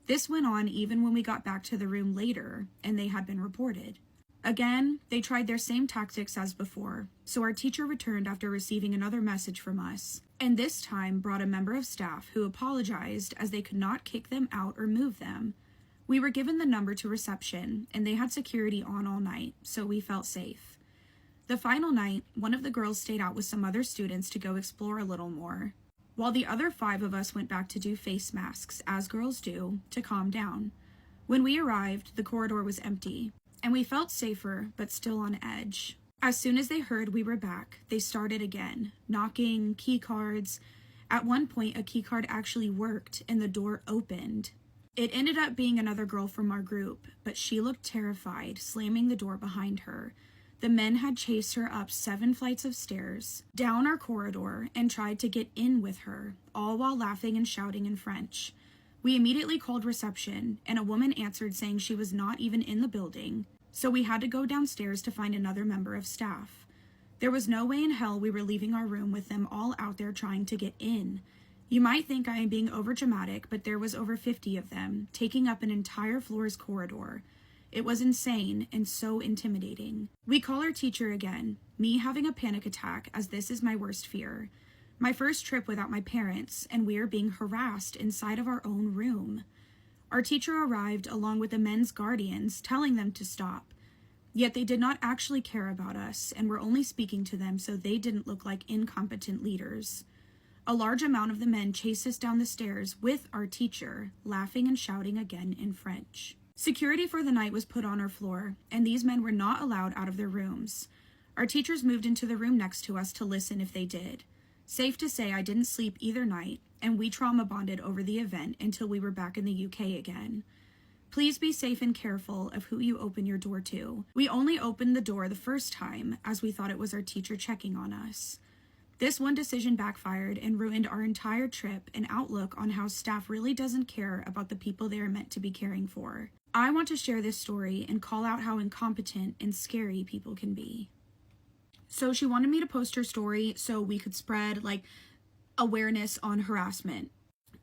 This went on even when we got back to the room later and they had been reported. Again, they tried their same tactics as before, so our teacher returned after receiving another message from us, and this time brought a member of staff who apologized as they could not kick them out or move them. We were given the number to reception, and they had security on all night, so we felt safe. The final night, one of the girls stayed out with some other students to go explore a little more, while the other 5 of us went back to do face masks, as girls do, to calm down. When we arrived, the corridor was empty, and we felt safer, but still on edge. As soon as they heard we were back, they started again, knocking, key cards. At one point, a key card actually worked, and the door opened. It ended up being another girl from our group, but she looked terrified, slamming the door behind her. The men had chased her up 7 flights of stairs, down our corridor, and tried to get in with her, all while laughing and shouting in French. We immediately called reception, and a woman answered saying she was not even in the building, so we had to go downstairs to find another member of staff. There was no way in hell we were leaving our room with them all out there trying to get in. You might think I am being overdramatic, but there was over 50 of them, taking up an entire floor's corridor. It was insane and so intimidating. We call our teacher again, me having a panic attack as this is my worst fear. My first trip without my parents, and we are being harassed inside of our own room. Our teacher arrived along with the men's guardians, telling them to stop. Yet they did not actually care about us and were only speaking to them so they didn't look like incompetent leaders. A large amount of the men chased us down the stairs with our teacher, laughing and shouting again in French. Security for the night was put on our floor, and these men were not allowed out of their rooms. Our teachers moved into the room next to us to listen if they did. Safe to say I didn't sleep either night, and we trauma bonded over the event until we were back in the UK again. Please be safe and careful of who you open your door to. We only opened the door the first time, as we thought it was our teacher checking on us. This one decision backfired and ruined our entire trip and outlook on how staff really doesn't care about the people they are meant to be caring for. I want to share this story and call out how incompetent and scary people can be. So she wanted me to post her story so we could spread awareness on harassment.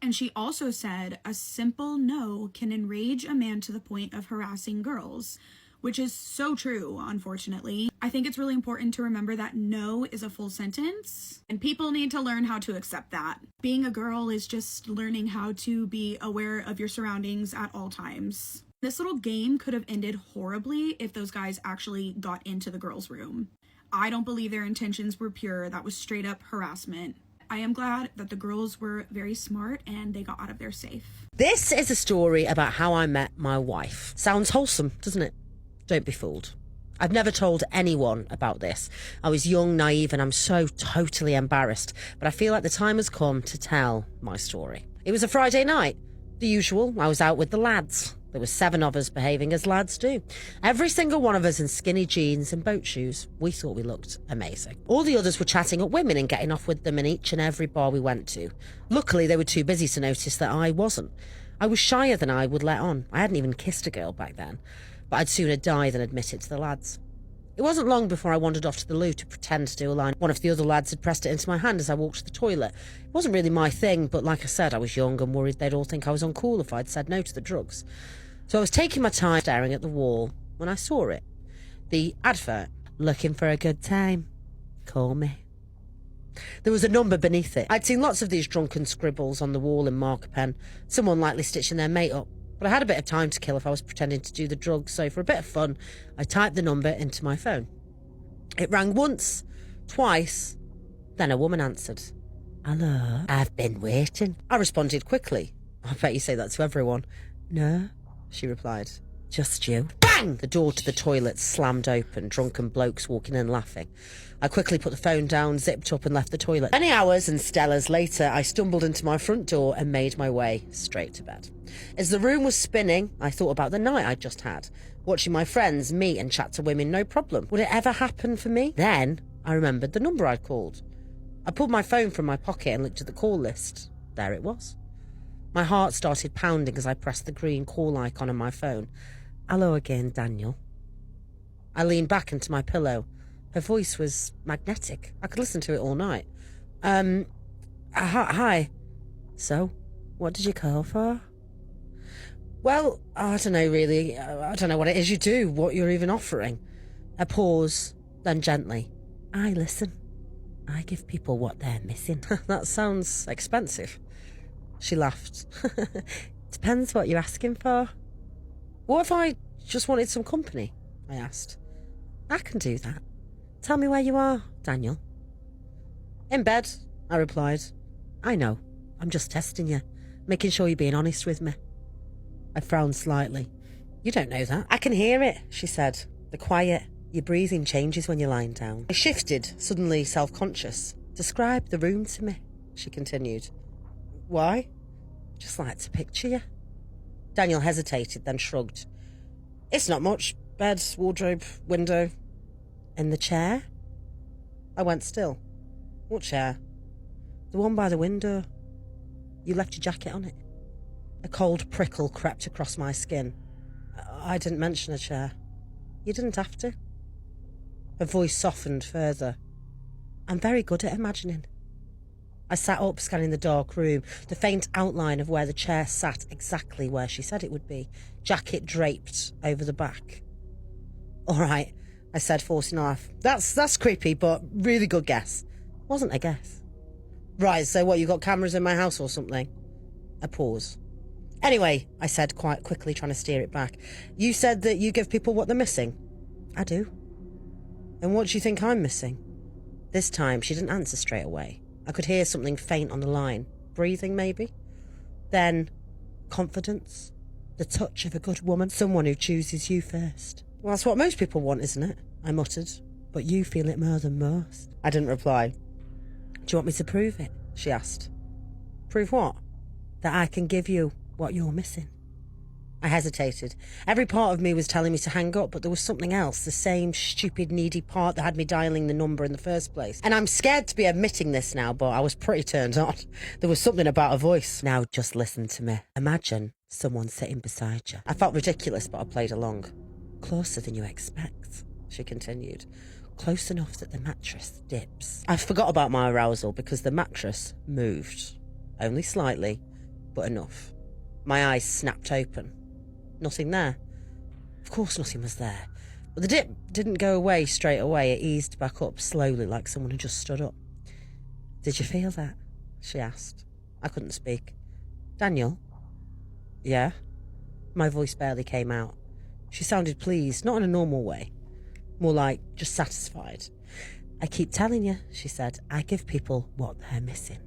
And she also said a simple no can enrage a man to the point of harassing girls, which is so true, unfortunately. I think it's really important to remember that no is a full sentence, and people need to learn how to accept that. Being a girl is just learning how to be aware of your surroundings at all times. This little game could have ended horribly if those guys actually got into the girls' room. I don't believe their intentions were pure. That was straight up harassment. I am glad that the girls were very smart and they got out of there safe. This is a story about how I met my wife. Sounds wholesome, doesn't it? Don't be fooled. I've never told anyone about this. I was young, naive, and I'm so totally embarrassed. But I feel like the time has come to tell my story. It was a Friday night. The usual, I was out with the lads. There were 7 of us behaving as lads do. Every single one of us in skinny jeans and boat shoes. We thought we looked amazing. All the others were chatting up women and getting off with them in each and every bar we went to. Luckily, they were too busy to notice that I wasn't. I was shyer than I would let on. I hadn't even kissed a girl back then. But I'd sooner die than admit it to the lads. It wasn't long before I wandered off to the loo to pretend to do a line. One of the other lads had pressed it into my hand as I walked to the toilet. It wasn't really my thing, but like I said, I was young and worried they'd all think I was uncool if I'd said no to the drugs. So I was taking my time staring at the wall when I saw it. The advert, looking for a good time. Call me. There was a number beneath it. I'd seen lots of these drunken scribbles on the wall in marker pen, someone likely stitching their mate up. But I had a bit of time to kill if I was pretending to do the drugs, so for a bit of fun, I typed the number into my phone. It rang once, twice, then a woman answered. Hello, I've been waiting. I responded quickly. I bet you say that to everyone. No, she replied. Just you. Bang! The door to the toilet slammed open, drunken blokes walking in laughing. I quickly put the phone down, zipped up and left the toilet. Many hours and stellars later, I stumbled into my front door and made my way straight to bed. As the room was spinning, I thought about the night I'd just had. Watching my friends meet and chat to women, no problem. Would it ever happen for me? Then I remembered the number I'd called. I pulled my phone from my pocket and looked at the call list. There it was. My heart started pounding as I pressed the green call icon on my phone. Hello again, Daniel. I leaned back into my pillow. Her voice was magnetic. I could listen to it all night. Hi. So, what did you call for? Well, I don't know really. I don't know what it is you do, what you're even offering. A pause, then gently. I listen. I give people what they're missing. That sounds expensive. She laughed. Depends what you're asking for. What if I just wanted some company? I asked. I can do that. Tell me where you are, Daniel. In bed, I replied. I know. I'm just testing you, making sure you're being honest with me. I frowned slightly. You don't know that. I can hear it, she said. The quiet. Your breathing changes when you're lying down. I shifted, suddenly self-conscious. Describe the room to me, she continued. Why? Just like to picture you. Daniel hesitated, then shrugged. It's not much. Bed, wardrobe, window. In the chair? I went still. What chair? The one by the window. You left your jacket on it. A cold prickle crept across my skin. I didn't mention a chair. You didn't have to. Her voice softened further. I'm very good at imagining. I sat up, scanning the dark room, the faint outline of where the chair sat exactly where she said it would be, jacket draped over the back. All right, I said, forcing a laugh. That's creepy, but really good guess. Wasn't a guess. Right, so what, you got cameras in my house or something? A pause. Anyway, I said quite quickly, trying to steer it back. You said that you give people what they're missing. I do. And what do you think I'm missing? This time, she didn't answer straight away. I could hear something faint on the line. Breathing, maybe? Then, confidence. The touch of a good woman. Someone who chooses you first. Well, that's what most people want, isn't it? I muttered. But you feel it more than most. I didn't reply. Do you want me to prove it? She asked. Prove what? That I can give you what you're missing. I hesitated. Every part of me was telling me to hang up, but there was something else, the same stupid, needy part that had me dialing the number in the first place. And I'm scared to be admitting this now, but I was pretty turned on. There was something about her voice. Now just listen to me. Imagine someone sitting beside you. I felt ridiculous, but I played along. Closer than you expect, she continued. Close enough that the mattress dips. I forgot about my arousal because the mattress moved. Only slightly, but enough. My eyes snapped open. Nothing there. Of course nothing was there. But the dip didn't go away straight away. It eased back up slowly like someone had just stood up. Did you feel that? She asked. I couldn't speak. Daniel? Yeah? My voice barely came out. She sounded pleased, not in a normal way. More like just satisfied. I keep telling you, she said, I give people what they're missing.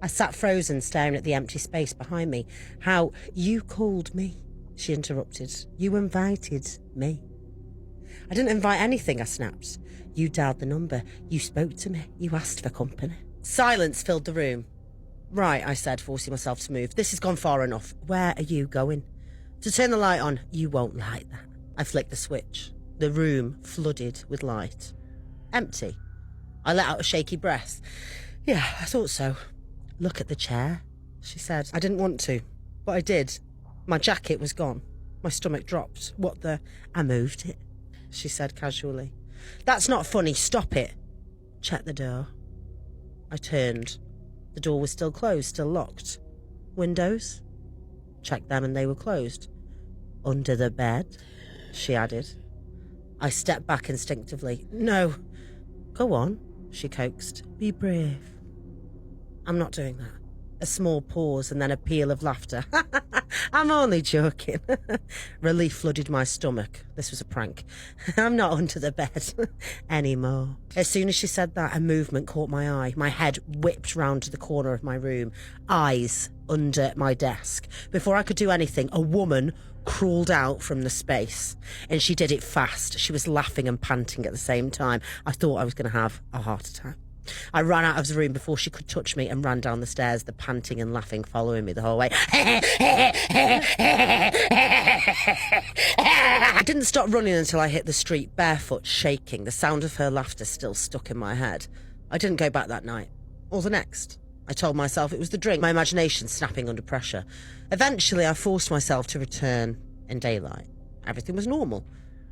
I sat frozen, staring at the empty space behind me. How you called me, she interrupted. You invited me. I didn't invite anything, I snapped. You dialed the number. You spoke to me. You asked for company. Silence filled the room. Right, I said, forcing myself to move. This has gone far enough. Where are you going? To turn the light on. You won't like that. I flicked the switch. The room flooded with light. Empty. I let out a shaky breath. Yeah, I thought so. Look at the chair, she said. I didn't want to, but I did. My jacket was gone. My stomach dropped. What the... I moved it, she said casually. That's not funny. Stop it. Check the door. I turned. The door was still closed, still locked. Windows? Checked them and they were closed. Under the bed, she added. I stepped back instinctively. No. Go on, she coaxed. Be brave. I'm not doing that. A small pause and then a peal of laughter. I'm only joking. Relief flooded my stomach. This was a prank. I'm not under the bed anymore. As soon as she said that, a movement caught my eye. My head whipped round to the corner of my room. Eyes under my desk. Before I could do anything, a woman crawled out from the space. And she did it fast. She was laughing and panting at the same time. I thought I was going to have a heart attack. I ran out of the room before she could touch me and ran down the stairs, the panting and laughing following me the whole way. I didn't stop running until I hit the street, barefoot, shaking, the sound of her laughter still stuck in my head. I didn't go back that night, or the next. I told myself it was the drink, my imagination snapping under pressure. Eventually, I forced myself to return in daylight. Everything was normal.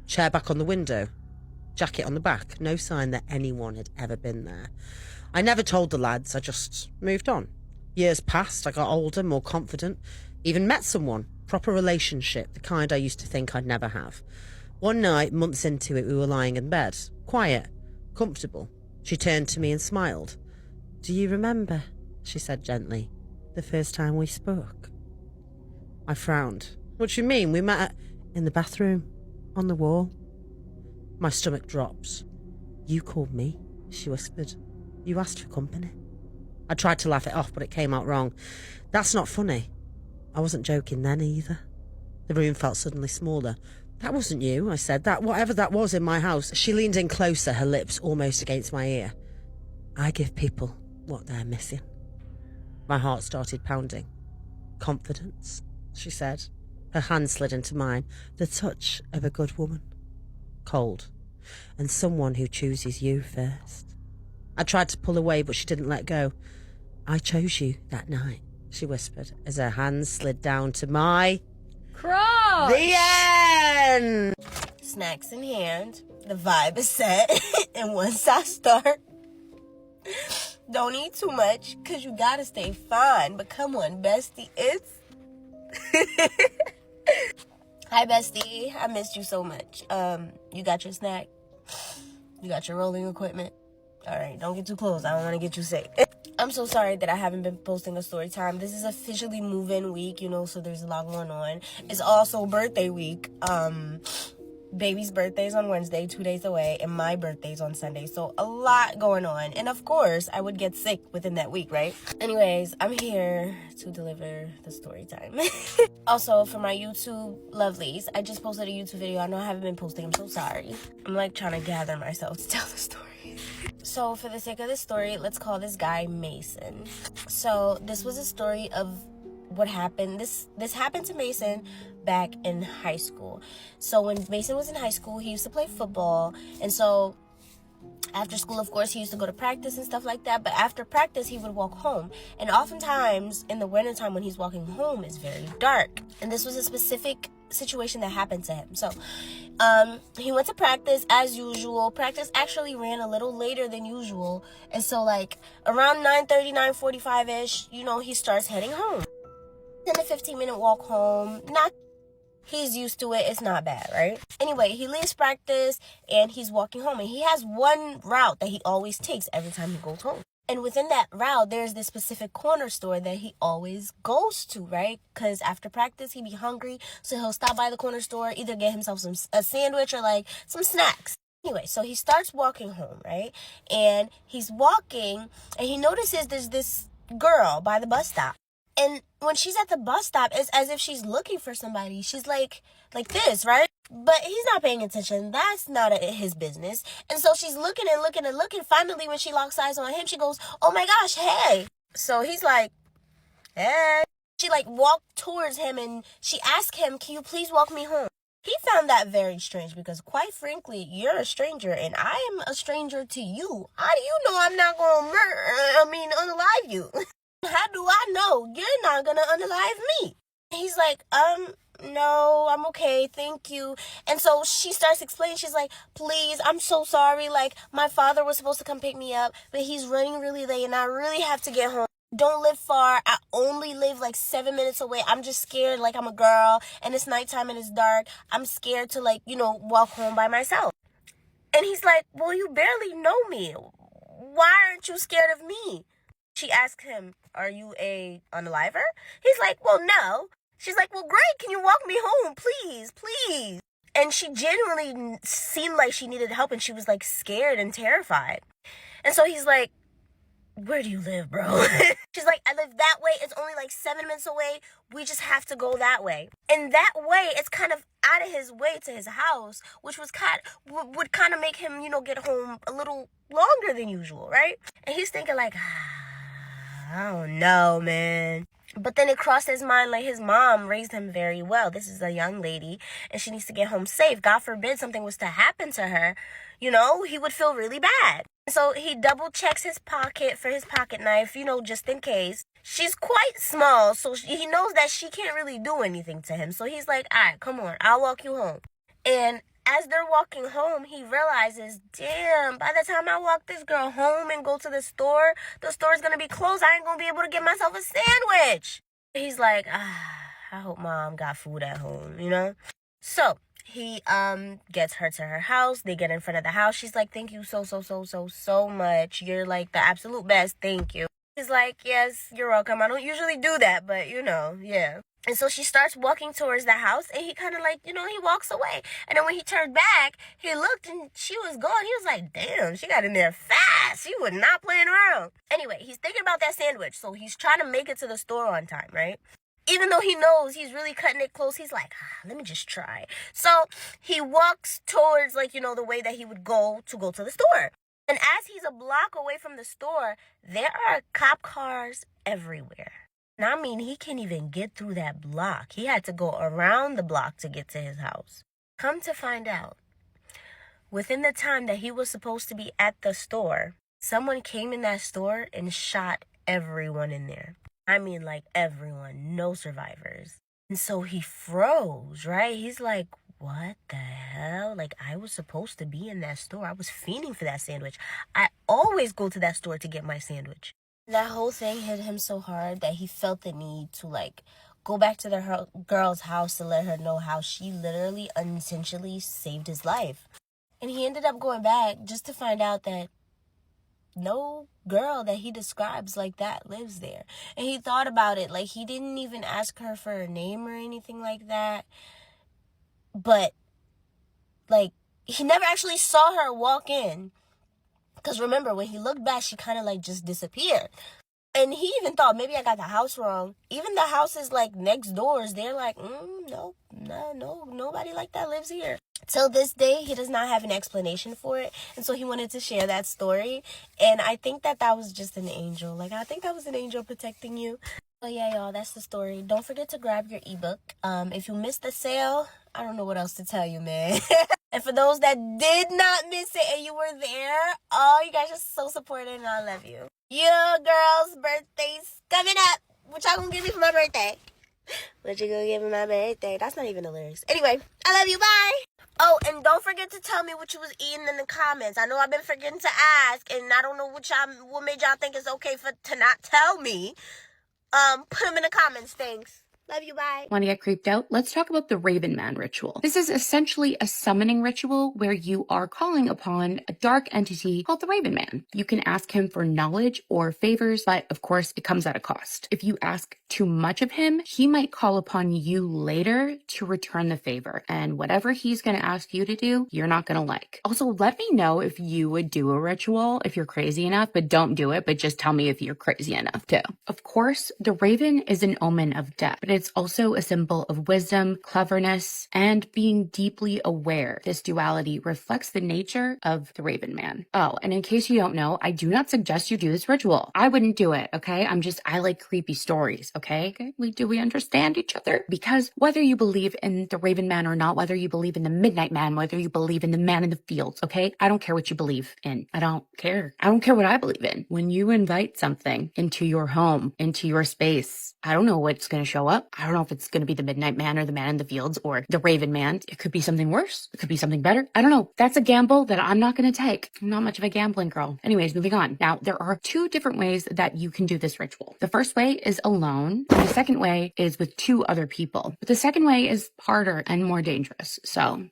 Chair back on the window. Jacket on the back. No sign that anyone had ever been there. I never told the lads. I just moved on. Years passed. I got older, more confident. Even met someone. Proper relationship. The kind I used to think I'd never have. One night, months into it, we were lying in bed. Quiet. Comfortable. She turned to me and smiled. Do you remember, she said gently, the first time we spoke? I frowned. What do you mean? We met in the bathroom. On the wall. My stomach dropped. You called me, she whispered. You asked for company. I tried to laugh it off, but it came out wrong. That's not funny. I wasn't joking then either. The room felt suddenly smaller. That wasn't you, I said. That whatever that was in my house. She leaned in closer, her lips almost against my ear. I give people what they're missing. My heart started pounding. Confidence, she said. Her hand slid into mine. The touch of a good woman. Cold, and someone who chooses you first. I tried to pull away, but she didn't let go. I chose you that night, she whispered, as her hands slid down to my... Crotch! The end! Snacks in hand, the vibe is set, and once I start, don't eat too much, because you gotta stay fine, but come on, bestie, it's... Hi, bestie. I missed you so much. You got your snack? You got your rolling equipment? All right, don't get too close. I don't want to get you sick. I'm so sorry that I haven't been posting a story time. This is officially move-in week, so there's a lot going on. It's also birthday week. Baby's birthday's on Wednesday, 2 days away, and my birthday's on Sunday. So a lot going on. And of course, I would get sick within that week, right? Anyways, I'm here to deliver the story time. Also, for my YouTube lovelies, I just posted a YouTube video. I know I haven't been posting. I'm so sorry. I'm trying to gather myself to tell the story. So for the sake of this story, let's call this guy Mason. So this was a story of what happened. This happened to Mason back in high school. So when Mason was in high school, he used to play football, and so after school, of course, he used to go to practice and stuff like that. But after practice, he would walk home, and oftentimes in the wintertime when he's walking home, it's very dark. And this was a specific situation that happened to him. So he went to practice as usual. Practice actually ran a little later than usual, and so around 9:30, 9:45ish, he starts heading home. 10 to 15-minute walk home. He's used to it. It's not bad, right? Anyway, he leaves practice and he's walking home, and he has one route that he always takes every time he goes home. And within that route, there's this specific corner store that he always goes to, right? Because after practice, he be hungry. So he'll stop by the corner store, either get himself a sandwich or like some snacks. Anyway, so he starts walking home, right? And he's walking and he notices there's this girl by the bus stop. And when she's at the bus stop, it's as if she's looking for somebody. She's like this, right? But he's not paying attention. That's not his business. And so she's looking and looking and looking. Finally, when she locks eyes on him, she goes, "Oh my gosh, hey." So he's like, "Hey." She like walked towards him and she asked him, "Can you please walk me home?" He found that very strange because, quite frankly, you're a stranger and I am a stranger to you. How do you know I'm not going to unalive you? How do I know you're not going to unalive me? He's like, no, I'm okay, thank you. And so she starts explaining, she's like, "Please, I'm so sorry. Like, my father was supposed to come pick me up, but he's running really late and I really have to get home. Don't live far. I only live like 7 minutes away. I'm just scared, like I'm a girl and it's nighttime and it's dark. I'm scared to walk home by myself." And he's like, "Well, you barely know me. Why aren't you scared of me?" She asked him, "Are you a unaliver?" He's like, "Well, no." She's like, "Well, great. Can you walk me home? Please, please." And she genuinely seemed like she needed help and she was like scared and terrified. And so he's like, "Where do you live, bro?" She's like, "I live that way. It's only like 7 minutes away. We just have to go that way." And that way, it's kind of out of his way to his house, which was would kind of make him, get home a little longer than usual, right? And he's thinking like, I don't know, man. But then it crossed his mind, like his mom raised him very well. This is a young lady and she needs to get home safe. God forbid something was to happen to her, he would feel really bad. So he double checks his pocket for his pocket knife, just in case. She's quite small, so he knows that she can't really do anything to him. So he's like, "All right, come on, I'll walk you home." And as they're walking home, he realizes, damn, by the time I walk this girl home and go to the store's going to be closed. I ain't going to be able to get myself a sandwich. He's like, I hope mom got food at home, So he gets her to her house. They get in front of the house. She's like, "Thank you so much. You're like the absolute best. Thank you." He's like, "Yes, you're welcome. I don't usually do that, but yeah." And so she starts walking towards the house and he kind of he walks away. And then when he turned back, he looked and she was gone. He was like, damn, she got in there fast. She was not playing around. Anyway, he's thinking about that sandwich. So he's trying to make it to the store on time, right? Even though he knows he's really cutting it close, he's like, let me just try. So he walks towards the way that he would go to the store. And as he's a block away from the store, there are cop cars everywhere. And I mean, he can't even get through that block. He had to go around the block to get to his house. Come to find out, within the time that he was supposed to be at the store, someone came in that store and shot everyone in there. I mean, like everyone, no survivors. And so he froze, right? He's like, what the hell? Like, I was supposed to be in that store. I was fiending for that sandwich. I always go to that store to get my sandwich. That whole thing hit him so hard that he felt the need to go back to the girl's house to let her know how she literally unintentionally saved his life. And he ended up going back just to find out that no girl that he describes like that lives there. And he thought about it, he didn't even ask her for her name or anything like that. But he never actually saw her walk in. Because remember, when he looked back, she kind of just disappeared. And he even thought, maybe I got the house wrong. Even the houses next doors, they're no, nobody like that lives here. Till this day, he does not have an explanation for it. And so he wanted to share that story. And I think that was just an angel. I think that was an angel protecting you. So yeah, y'all, that's the story. Don't forget to grab your ebook. If you missed the sale, I don't know what else to tell you, man. And for those that did not miss it and you were there, you guys are so supportive and I love you. Your girl's birthday's coming up. What y'all gonna give me for my birthday? What you gonna give me for my birthday? That's not even the lyrics. Anyway, I love you. Bye. Oh, and don't forget to tell me what you was eating in the comments. I know I've been forgetting to ask, and I don't know what made y'all think it's okay to not tell me. Put them in the comments. Thanks. Love you, bye. Want to get creeped out? Let's talk about the Raven Man ritual. This is essentially a summoning ritual where you are calling upon a dark entity called the Raven Man. You can ask him for knowledge or favors, but of course it comes at a cost. If you ask too much of him, he might call upon you later to return the favor, and whatever he's going to ask you to do, you're not going to like. Also, let me know if you would do a ritual if you're crazy enough, but don't do it, but just tell me if you're crazy enough too. Of course, the raven is an omen of death, but it's also a symbol of wisdom, cleverness, and being deeply aware. This duality reflects the nature of the Raven Man. Oh, and in case you don't know, I do not suggest you do this ritual. I wouldn't do it, okay? I like creepy stories, okay? We understand each other? Because whether you believe in the Raven Man or not, whether you believe in the Midnight Man, whether you believe in the man in the fields, okay? I don't care what you believe in. I don't care. I don't care what I believe in. When you invite something into your home, into your space, I don't know what's going to show up. I don't know if it's going to be the Midnight Man or the man in the fields or the Raven Man. It could be something worse. It could be something better. I don't know. That's a gamble that I'm not going to take. I'm not much of a gambling girl. Anyways, moving on. Now, there are two different ways that you can do this ritual. The first way is alone. And the second way is with two other people. But the second way is harder and more dangerous. So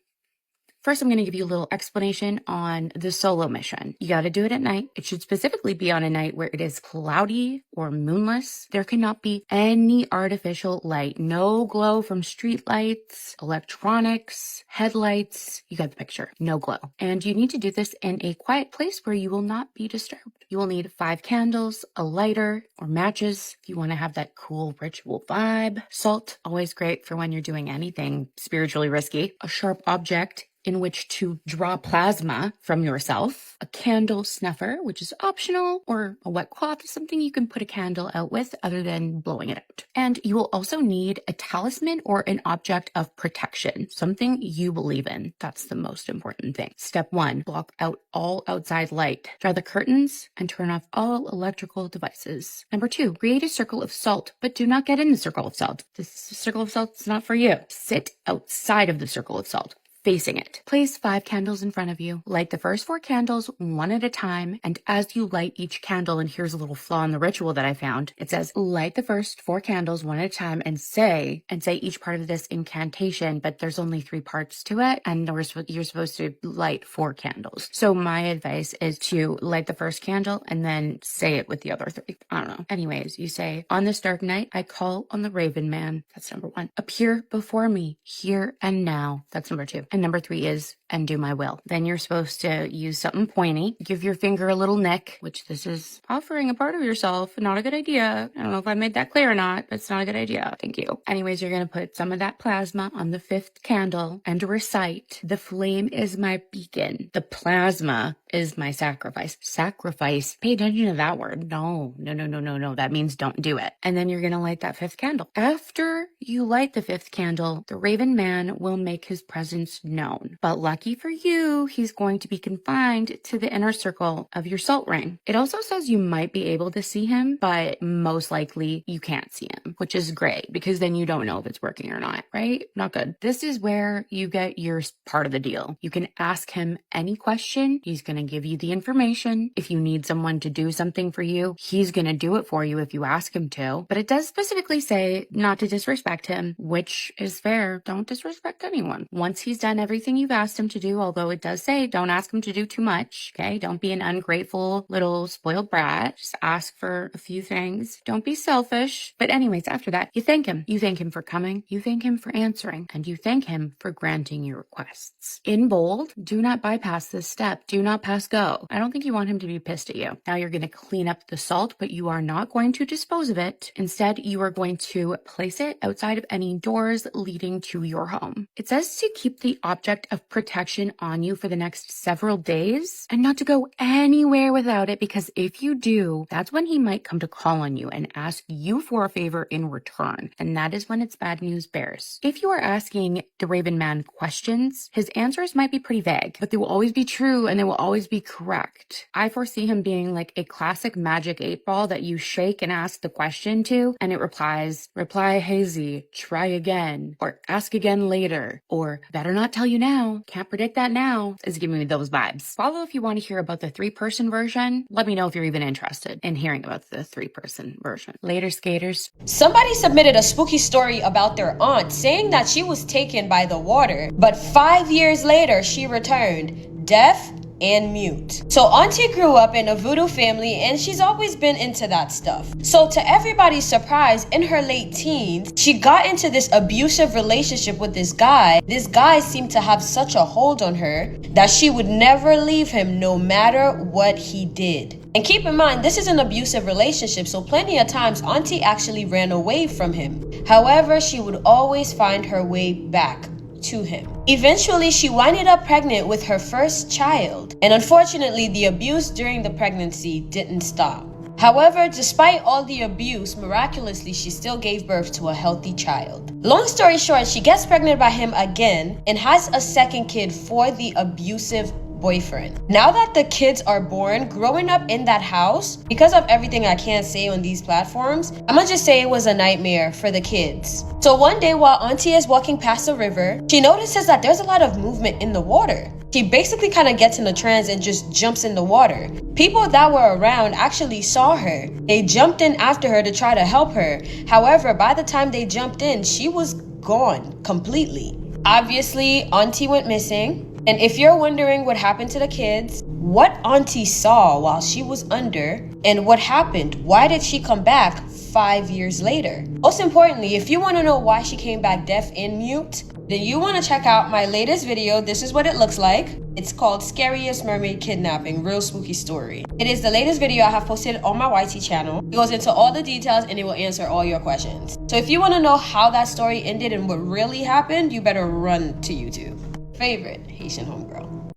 first, I'm going to give you a little explanation on the solo mission. You got to do it at night. It should specifically be on a night where it is cloudy or moonless. There cannot be any artificial light. No glow from street lights, electronics, headlights. You got the picture. No glow. And you need to do this in a quiet place where you will not be disturbed. You will need 5 candles, a lighter, or matches if you want to have that cool ritual vibe. Salt, always great for when you're doing anything spiritually risky. A sharp object in which to draw plasma from yourself, a candle snuffer, which is optional, or a wet cloth, something you can put a candle out with other than blowing it out. And you will also need a talisman or an object of protection, something you believe in. That's the most important thing. Step 1, block out all outside light. Draw the curtains and turn off all electrical devices. Number 2, create a circle of salt, but do not get in the circle of salt. This circle of salt is not for you. Sit outside of the circle of salt, facing it. Place 5 candles in front of you. Light the first 4 candles one at a time, and as you light each candle, and here's a little flaw in the ritual that I found, it says light the first 4 candles one at a time and say each part of this incantation, but there's only 3 parts to it, and you're supposed to light 4 candles. So my advice is to light the first candle and then say it with the other 3. I don't know. Anyways, you say, on this dark night, I call on the Raven Man. That's number 1. Appear before me, here and now. That's number 2. And number 3 is, and do my will. Then you're supposed to use something pointy, give your finger a little nick, which this is offering a part of yourself. Not a good idea. I don't know if I made that clear or not, but it's not a good idea. Thank you. Anyways, you're going to put some of that plasma on the 5th candle and recite, the flame is my beacon. The plasma is my sacrifice. Sacrifice. Pay attention to that word. No. That means don't do it. And then you're going to light that 5th candle. After you light the 5th candle, the Raven Man will make his presence known. But lucky for you, he's going to be confined to the inner circle of your salt ring. It also says you might be able to see him, but most likely you can't see him, which is great because then you don't know if it's working or not, right? Not good. This is where you get your part of the deal. You can ask him any question. He's going to give you the information. If you need someone to do something for you, he's going to do it for you if you ask him to. But it does specifically say not to disrespect him, which is fair. Don't disrespect anyone. Once he's done everything you've asked him to do, although it does say don't ask him to do too much, okay? Don't be an ungrateful little spoiled brat. Just ask for a few things. Don't be selfish. But anyways, after that, you thank him. You thank him for coming. You thank him for answering. And you thank him for granting your requests. In bold, do not bypass this step. Do not pass go. I don't think you want him to be pissed at you. Now you're going to clean up the salt, but you are not going to dispose of it. Instead, you are going to place it outside of any doors leading to your home. It says to keep the object of protection on you for the next several days and not to go anywhere without it, because if you do, that's when he might come to call on you and ask you for a favor in return. And that is when it's bad news bears. If you are asking the Raven Man questions, his answers might be pretty vague, but they will always be true and they will always be correct. I foresee him being like a classic magic 8-ball that you shake and ask the question to, and it replies, reply hazy, try again, or ask again later, or better not not tell you now. Can't predict that now. Is giving me those vibes. Follow if you want to hear about the 3-person version. Let me know if you're even interested in hearing about the 3-person version. Later, skaters. Somebody submitted a spooky story about their aunt saying that she was taken by the water, but 5 years later she returned, deaf and mute. So Auntie grew up in a voodoo family and she's always been into that stuff. So to everybody's surprise, in her late teens, she got into this abusive relationship with this guy. This guy seemed to have such a hold on her that she would never leave him no matter what he did. And keep in mind, this is an abusive relationship, so plenty of times Auntie actually ran away from him. However, she would always find her way back to him. Eventually, she winded up pregnant with her first child, and unfortunately, the abuse during the pregnancy didn't stop. However, despite all the abuse, miraculously, she still gave birth to a healthy child. Long story short, she gets pregnant by him again and has a second kid for the abusive boyfriend. Now that the kids are born, growing up in that house, because of everything I can't say on these platforms, I'ma just say it was a nightmare for the kids. So one day while Auntie is walking past the river, she notices that there's a lot of movement in the water. She basically kind of gets in a trance and just jumps in the water. People that were around actually saw her. They jumped in after her to try to help her. However, by the time they jumped in, she was gone completely. Obviously, Auntie went missing. And if you're wondering what happened to the kids, what Auntie saw while she was under, and what happened, why did she come back 5 years later? Most importantly, if you want to know why she came back deaf and mute, then you want to check out my latest video. This is what it looks like. It's called Scariest Mermaid Kidnapping, Real Spooky Story. It is the latest video I have posted on my YT channel. It goes into all the details and it will answer all your questions. So if you want to know how that story ended and what really happened, you better run to YouTube. Favorite Haitian homegirl.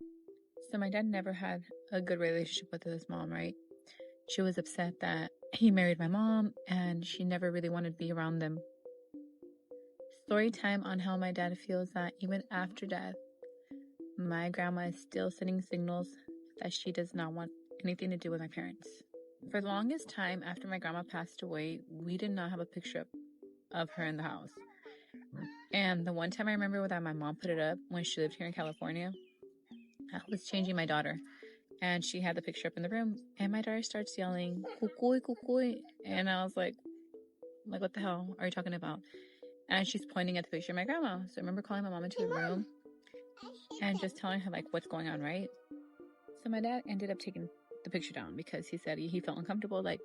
So my dad never had a good relationship with his mom, right? She was upset that he married my mom and she never really wanted to be around them. Story time on how my dad feels that even after death, my grandma is still sending signals that she does not want anything to do with my parents. For the longest time after my grandma passed away, we did not have a picture of her in the house. And the one time I remember that my mom put it up when she lived here in California, I was changing my daughter and she had the picture up in the room and my daughter starts yelling, "Cucuy, cucuy." And I was like, what the hell are you talking about? And she's pointing at the picture of my grandma. So I remember calling my mom into the room and just telling her like what's going on, right? So my dad ended up taking the picture down because he said he felt uncomfortable. Like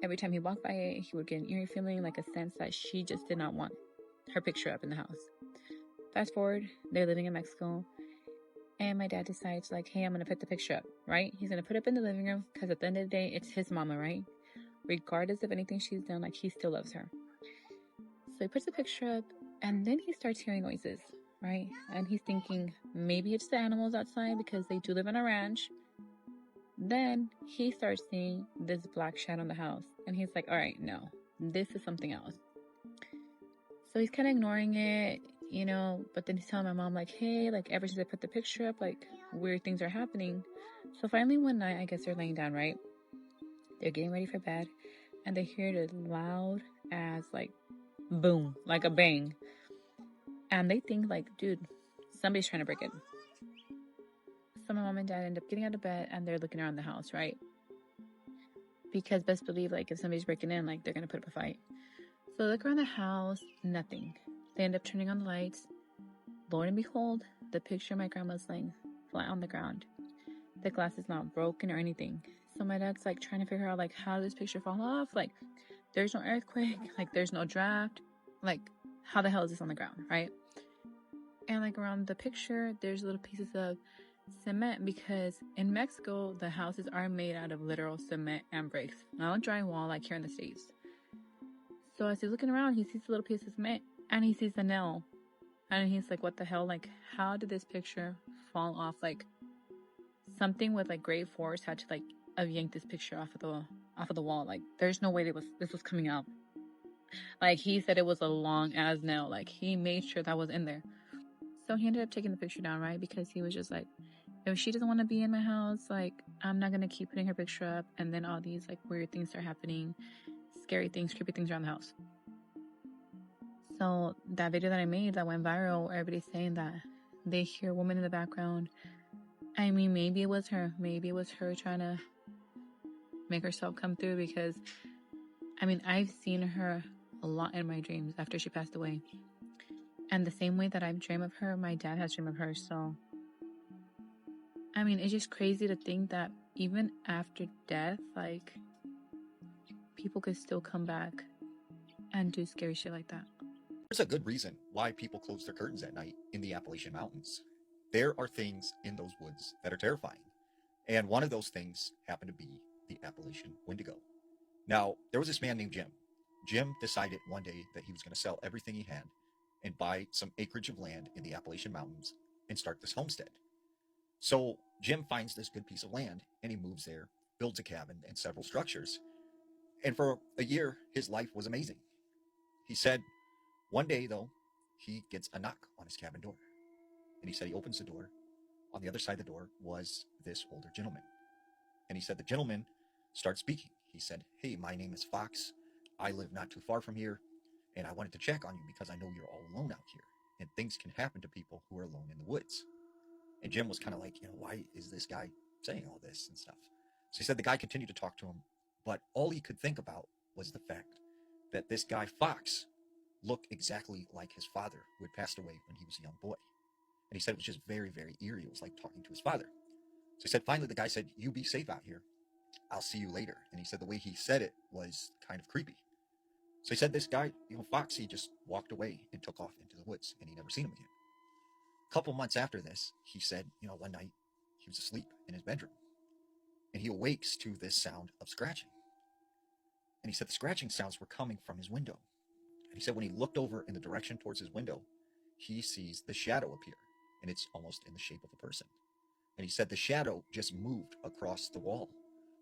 every time he walked by it, he would get an eerie feeling, like a sense that she just did not want her picture up in the house. Fast forward, they're living in Mexico, and my dad decides like, hey, I'm gonna put the picture up, right? He's gonna put it up in the living room because at the end of the day, it's his mama, right? Regardless of anything she's done, like he still loves her. So he puts the picture up, and then he starts hearing noises, right? And he's thinking maybe it's the animals outside because they do live on a ranch. Then he starts seeing this black shadow in the house, and he's like, all right, no, this is something else. So he's kind of ignoring it, you know, but then he's telling my mom, like, hey, like, ever since I put the picture up, like, weird things are happening. So finally one night, I guess they're laying down, right? They're getting ready for bed, and they hear it loud as, like, boom, like a bang. And they think, like, dude, somebody's trying to break in. So my mom and dad end up getting out of bed, and they're looking around the house, right? Because best believe, like, if somebody's breaking in, like, they're going to put up a fight. So they look around the house, nothing. They end up turning on the lights. Lord and behold, the picture of my grandma's laying flat on the ground. The glass is not broken or anything. So my dad's like trying to figure out like how did this picture fall off? Like there's no earthquake, like there's no draft. Like how the hell is this on the ground, right? And like around the picture, there's little pieces of cement because in Mexico, the houses are made out of literal cement and bricks, not drywall like here in the States. So as he's looking around, he sees a little piece of cement and he sees a nail. And he's like, what the hell? Like, how did this picture fall off? Like, something with like great force had to like yank this picture off of the wall. Like, there's no way this was coming out. Like, he said it was a long ass nail. Like, he made sure that was in there. So he ended up taking the picture down, right? Because he was just like, if she doesn't want to be in my house, like, I'm not gonna keep putting her picture up. And then all these like weird things start happening. Scary things, creepy things around the house. So that video that I made that went viral, everybody's saying that they hear a woman in the background. I mean, maybe it was her. Maybe it was her trying to make herself come through, because, I mean, I've seen her a lot in my dreams after she passed away. And the same way that I've dreamed of her, my dad has dreamed of her. So, I mean, it's just crazy to think that even after death, like, people could still come back and do scary shit like that. There's a good reason why people close their curtains at night in the Appalachian Mountains. There are things in those woods that are terrifying. And one of those things happened to be the Appalachian Wendigo. Now, there was this man named Jim. Jim decided one day that he was going to sell everything he had and buy some acreage of land in the Appalachian Mountains and start this homestead. So Jim finds this good piece of land and he moves there, builds a cabin and several structures. And for a year, his life was amazing. He said one day, though, he gets a knock on his cabin door. And he said he opens the door. On the other side of the door was this older gentleman. And he said the gentleman started speaking. He said, "Hey, my name is Fox. I live not too far from here. And I wanted to check on you because I know you're all alone out here. And things can happen to people who are alone in the woods." And Jim was kind of like, why is this guy saying all this and stuff? So he said the guy continued to talk to him. But all he could think about was the fact that this guy, Fox, looked exactly like his father, who had passed away when he was a young boy. And he said it was just very, very eerie. It was like talking to his father. So he said, finally, the guy said, "You be safe out here. I'll see you later." And he said the way he said it was kind of creepy. So he said this guy, Fox, he just walked away and took off into the woods, and he never seen him again. A couple months after this, he said, one night he was asleep in his bedroom, and he awakes to this sound of scratching. And he said the scratching sounds were coming from his window. And he said when he looked over in the direction towards his window, he sees the shadow appear, and it's almost in the shape of a person. And he said the shadow just moved across the wall,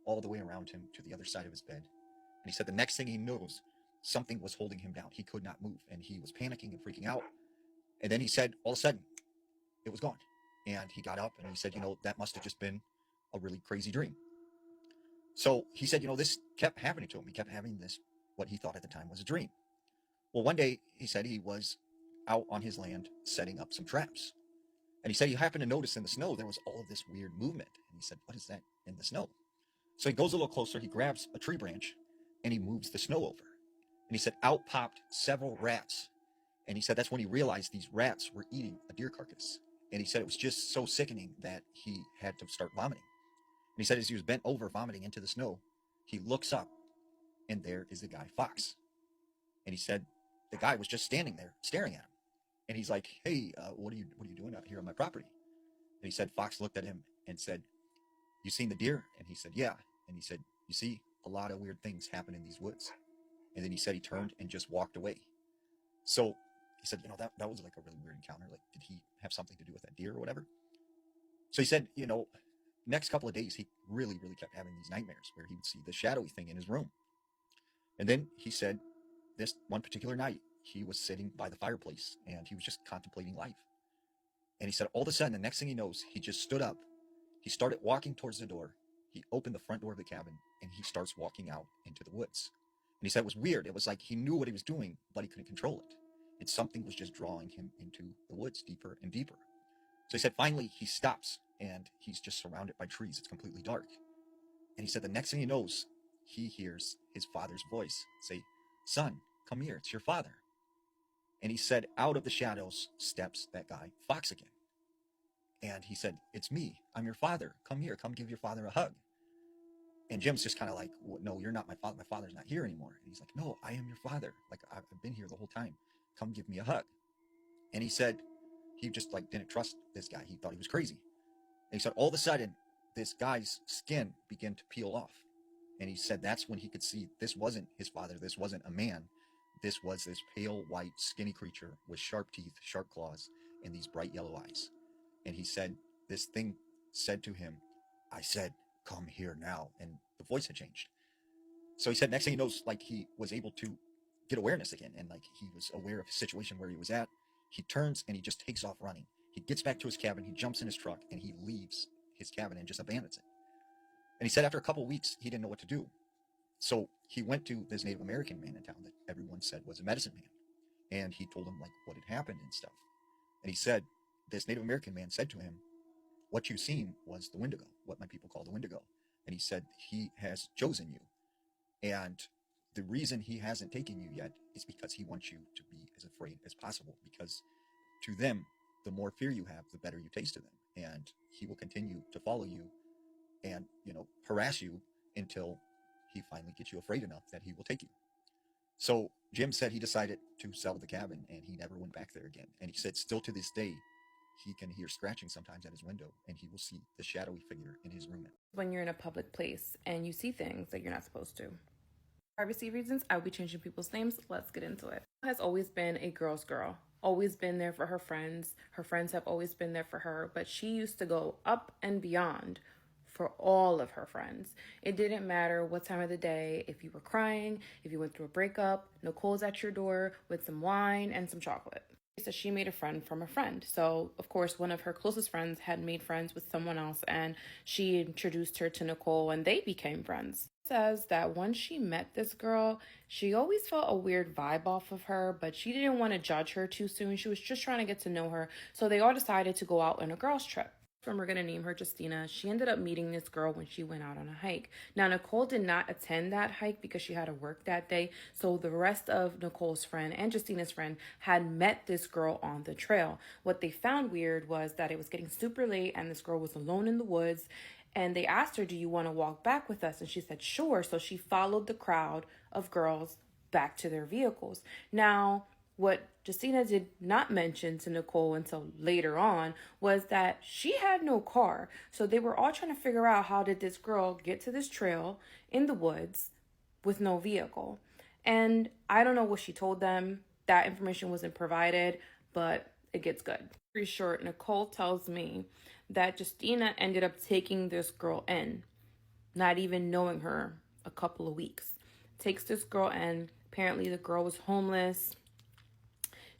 all the way around him to the other side of his bed. And he said the next thing he knows, something was holding him down. He could not move, and he was panicking and freaking out. And then he said, all of a sudden, it was gone. And he got up, and he said, that must have just been a really crazy dream. So he said, this kept happening to him. He kept having this, what he thought at the time was a dream. Well, one day, he said he was out on his land setting up some traps. And he said he happened to notice in the snow there was all of this weird movement. And he said, what is that in the snow? So he goes a little closer, he grabs a tree branch, and he moves the snow over. And he said out popped several rats. And he said that's when he realized these rats were eating a deer carcass. And he said it was just so sickening that he had to start vomiting. And he said as he was bent over vomiting into the snow, he looks up, and there is the guy Fox. And he said the guy was just standing there staring at him. And he's like, "Hey, what are you doing out here on my property?" And he said Fox looked at him and said, "You seen the deer?" And he said, "Yeah." And he said, "You see, a lot of weird things happen in these woods." And then he said he turned and just walked away. So he said, that was like a really weird encounter. Like, did he have something to do with that deer or whatever? So he said, next couple of days, he really, really kept having these nightmares where he would see the shadowy thing in his room. And then he said this one particular night, he was sitting by the fireplace and he was just contemplating life. And he said all of a sudden, the next thing he knows, he just stood up. He started walking towards the door. He opened the front door of the cabin and he starts walking out into the woods. And he said it was weird. It was like he knew what he was doing, but he couldn't control it. And something was just drawing him into the woods deeper and deeper. So he said finally he stops and he's just surrounded by trees. It's completely dark. And he said the next thing he knows, he hears his father's voice say, "Son, come here. It's your father." And he said out of the shadows steps that guy Fox again. And he said, "It's me. I'm your father. Come here. Come give your father a hug." And Jim's just kind of like, well, "No, you're not my father. My father's not here anymore." And he's like, "No, I am your father. Like, I've been here the whole time. Come give me a hug." And he said he just like didn't trust this guy. He thought he was crazy. And he said all of a sudden, this guy's skin began to peel off. And he said that's when he could see this wasn't his father. This wasn't a man. This was this pale, white, skinny creature with sharp teeth, sharp claws, and these bright yellow eyes. And he said this thing said to him, "I said, come here now." And the voice had changed. So he said next thing he knows, like he was able to get awareness again. And like he was aware of his situation where he was at. He turns and he just takes off running. He gets back to his cabin. He jumps in his truck and he leaves his cabin and just abandons it. And he said after a couple of weeks, he didn't know what to do. So he went to this Native American man in town that everyone said was a medicine man. And he told him like what had happened and stuff. And he said this Native American man said to him, what you've seen was the Wendigo, what my people call the Wendigo. And he said, he has chosen you. And the reason he hasn't taken you yet is because he wants you to be as afraid as possible. Because to them, the more fear you have, the better you taste to them. And he will continue to follow you and, harass you until he finally gets you afraid enough that he will take you. So Jim said he decided to sell the cabin, and he never went back there again. And he said still to this day, he can hear scratching sometimes at his window, and he will see the shadowy figure in his room. When you're in a public place and you see things that you're not supposed to. Privacy reasons, I'll be changing people's names. Let's get into it. Has always been a girl's girl. Always been there for her friends. Her friends have always been there for her, but she used to go up and beyond for all of her friends. It didn't matter what time of the day, if you were crying, if you went through a breakup, Nicole's at your door with some wine and some chocolate. So she made a friend from a friend. So, of course, one of her closest friends had made friends with someone else, and she introduced her to Nicole, and they became friends. Says that once she met this girl, she always felt a weird vibe off of her, but she didn't want to judge her too soon. She was just trying to get to know her. So they all decided to go out on a girls' trip. We're going to name her Justina. She ended up meeting this girl when she went out on a hike. Now, Nicole did not attend that hike because she had to work that day. So the rest of Nicole's friend and Justina's friend had met this girl on the trail. What they found weird was that it was getting super late and this girl was alone in the woods. And they asked her, do you want to walk back with us? And she said, sure. So she followed the crowd of girls back to their vehicles. Now, what Justina did not mention to Nicole until later on was that she had no car. So they were all trying to figure out, how did this girl get to this trail in the woods with no vehicle? And I don't know what she told them. That information wasn't provided, but it gets good. Pretty short, Nicole tells me that Justina ended up taking this girl in, not even knowing her a couple of weeks. Takes this girl in. Apparently the girl was homeless.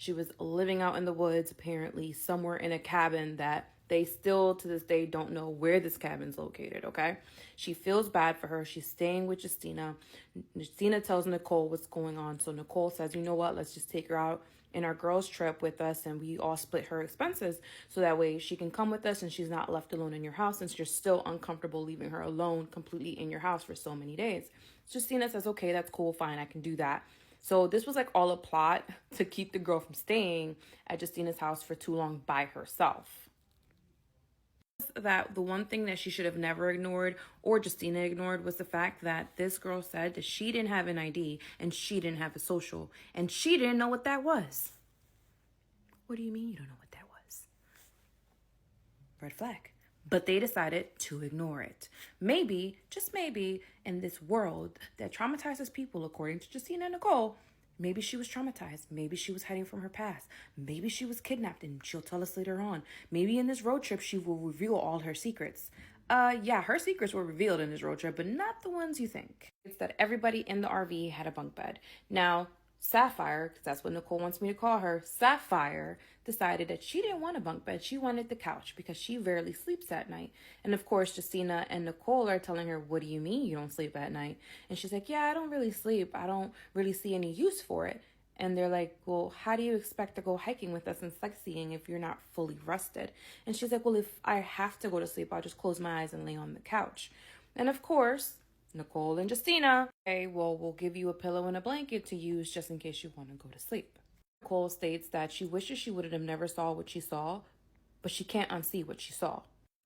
She was living out in the woods, apparently somewhere in a cabin that they still to this day don't know where this cabin's located, okay? She feels bad for her. She's staying with Justina. Justina tells Nicole what's going on. So Nicole says, you know what, let's just take her out in our girls' trip with us and we all split her expenses. So that way she can come with us and she's not left alone in your house since you're still uncomfortable leaving her alone completely in your house for so many days. Justina says, okay, that's cool, fine, I can do that. So this was like all a plot to keep the girl from staying at Justina's house for too long by herself. That the one thing that she should have never ignored, or Justina ignored, was the fact that this girl said that she didn't have an ID and she didn't have a social and she didn't know what that was. What do you mean you don't know what that was? Red flag. But they decided to ignore it. Maybe, just maybe, in this world that traumatizes people, according to Justina and Nicole, maybe she was traumatized. Maybe she was hiding from her past. Maybe she was kidnapped, and she'll tell us later on. Maybe in this road trip, she will reveal all her secrets. Yeah, her secrets were revealed in this road trip, but not the ones you think. It's that everybody in the RV had a bunk bed. Now, Sapphire, because that's what Nicole wants me to call her, Sapphire decided that she didn't want a bunk bed. She wanted the couch because she rarely sleeps at night. And of course, Justina and Nicole are telling her, what do you mean you don't sleep at night? And she's like, yeah, I don't really sleep. I don't really see any use for it. And they're like, well, how do you expect to go hiking with us and sightseeing if you're not fully rested? And she's like, well, if I have to go to sleep, I'll just close my eyes and lay on the couch. And of course, Nicole and Justina, okay, well, we'll give you a pillow and a blanket to use just in case you want to go to sleep. Nicole states that she wishes she would have never saw what she saw, but she can't unsee what she saw.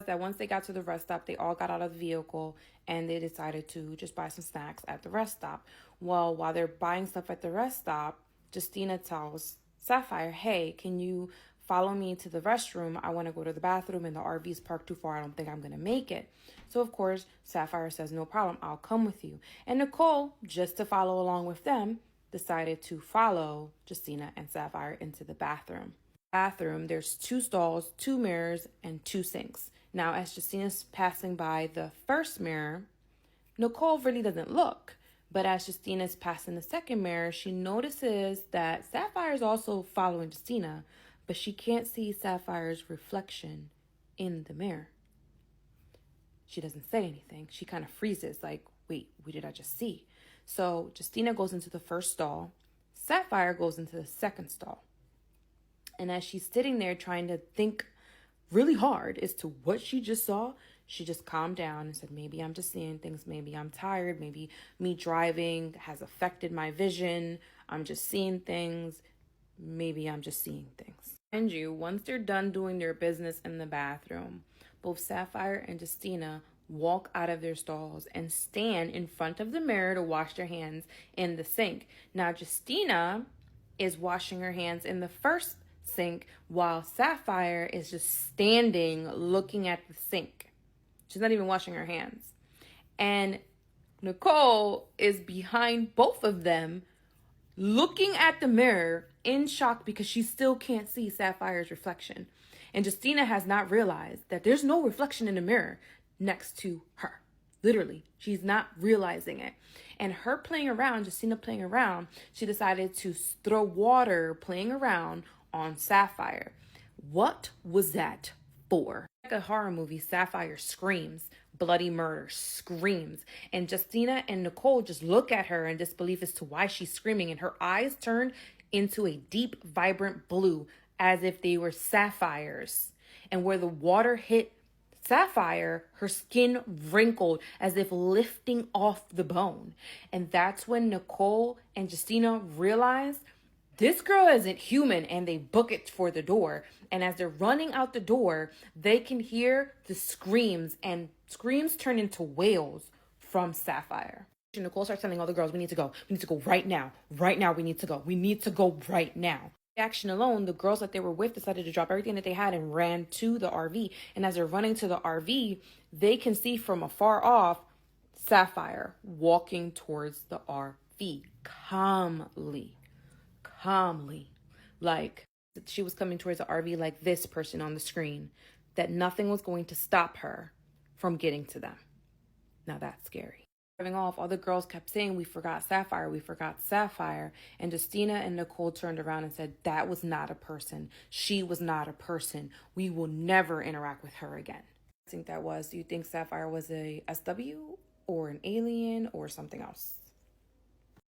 That once they got to the rest stop, they all got out of the vehicle and they decided to just buy some snacks at the rest stop. Well, while they're buying stuff at the rest stop, Justina tells Sapphire, hey, can you follow me to the restroom? I want to go to the bathroom and the RV's parked too far. I don't think I'm going to make it. So, of course, Sapphire says, no problem. I'll come with you. And Nicole, just to follow along with them, decided to follow Justina and Sapphire into the bathroom. There's 2 stalls, 2 mirrors, and 2 sinks. Now, as Justina's passing by the first mirror, Nicole really doesn't look. But as Justina's passing the second mirror, she notices that Sapphire is also following Justina, but she can't see Sapphire's reflection in the mirror. She doesn't say anything. She kind of freezes, like, wait, what did I just see? So Justina goes into the first stall. Sapphire goes into the second stall. And as she's sitting there trying to think really hard as to what she just saw, she just calmed down and said, maybe I'm just seeing things. Maybe I'm tired. Maybe me driving has affected my vision. I'm just seeing things. Maybe I'm just seeing things. And once they're done doing their business in the bathroom, both Sapphire and Justina walk out of their stalls and stand in front of the mirror to wash their hands in the sink. Now, Justina is washing her hands in the first sink while Sapphire is just standing looking at the sink. She's not even washing her hands. And Nicole is behind both of them looking at the mirror in shock because she still can't see Sapphire's reflection. And Justina has not realized that there's no reflection in the mirror next to her. Literally, she's not realizing it. And her playing around, Justina playing around, she decided to throw water playing around on Sapphire. What was that for? Like a horror movie, Sapphire screams, bloody murder, screams. And Justina and Nicole just look at her in disbelief as to why she's screaming. And her eyes turn into a deep, vibrant blue as if they were sapphires. And where the water hit Sapphire, her skin wrinkled as if lifting off the bone. And that's when Nicole and Justina realize this girl isn't human, and they book it for the door. And as they're running out the door, they can hear the screams, and screams turn into wails from Sapphire. Nicole starts telling all the girls, we need to go. We need to go right now. Right now, we need to go. We need to go right now. Action alone, the girls that they were with decided to drop everything that they had and ran to the RV. And as they're running to the RV, they can see from afar off Sapphire walking towards the RV calmly, like she was coming towards the RV like this person on the screen, that nothing was going to stop her from getting to them. Now that's scary. Driving off, all the girls kept saying, we forgot Sapphire, we forgot Sapphire. And Justina and Nicole turned around and said, that was not a person. She was not a person. We will never interact with her again. I think that was, do you think Sapphire was a SW or an alien or something else?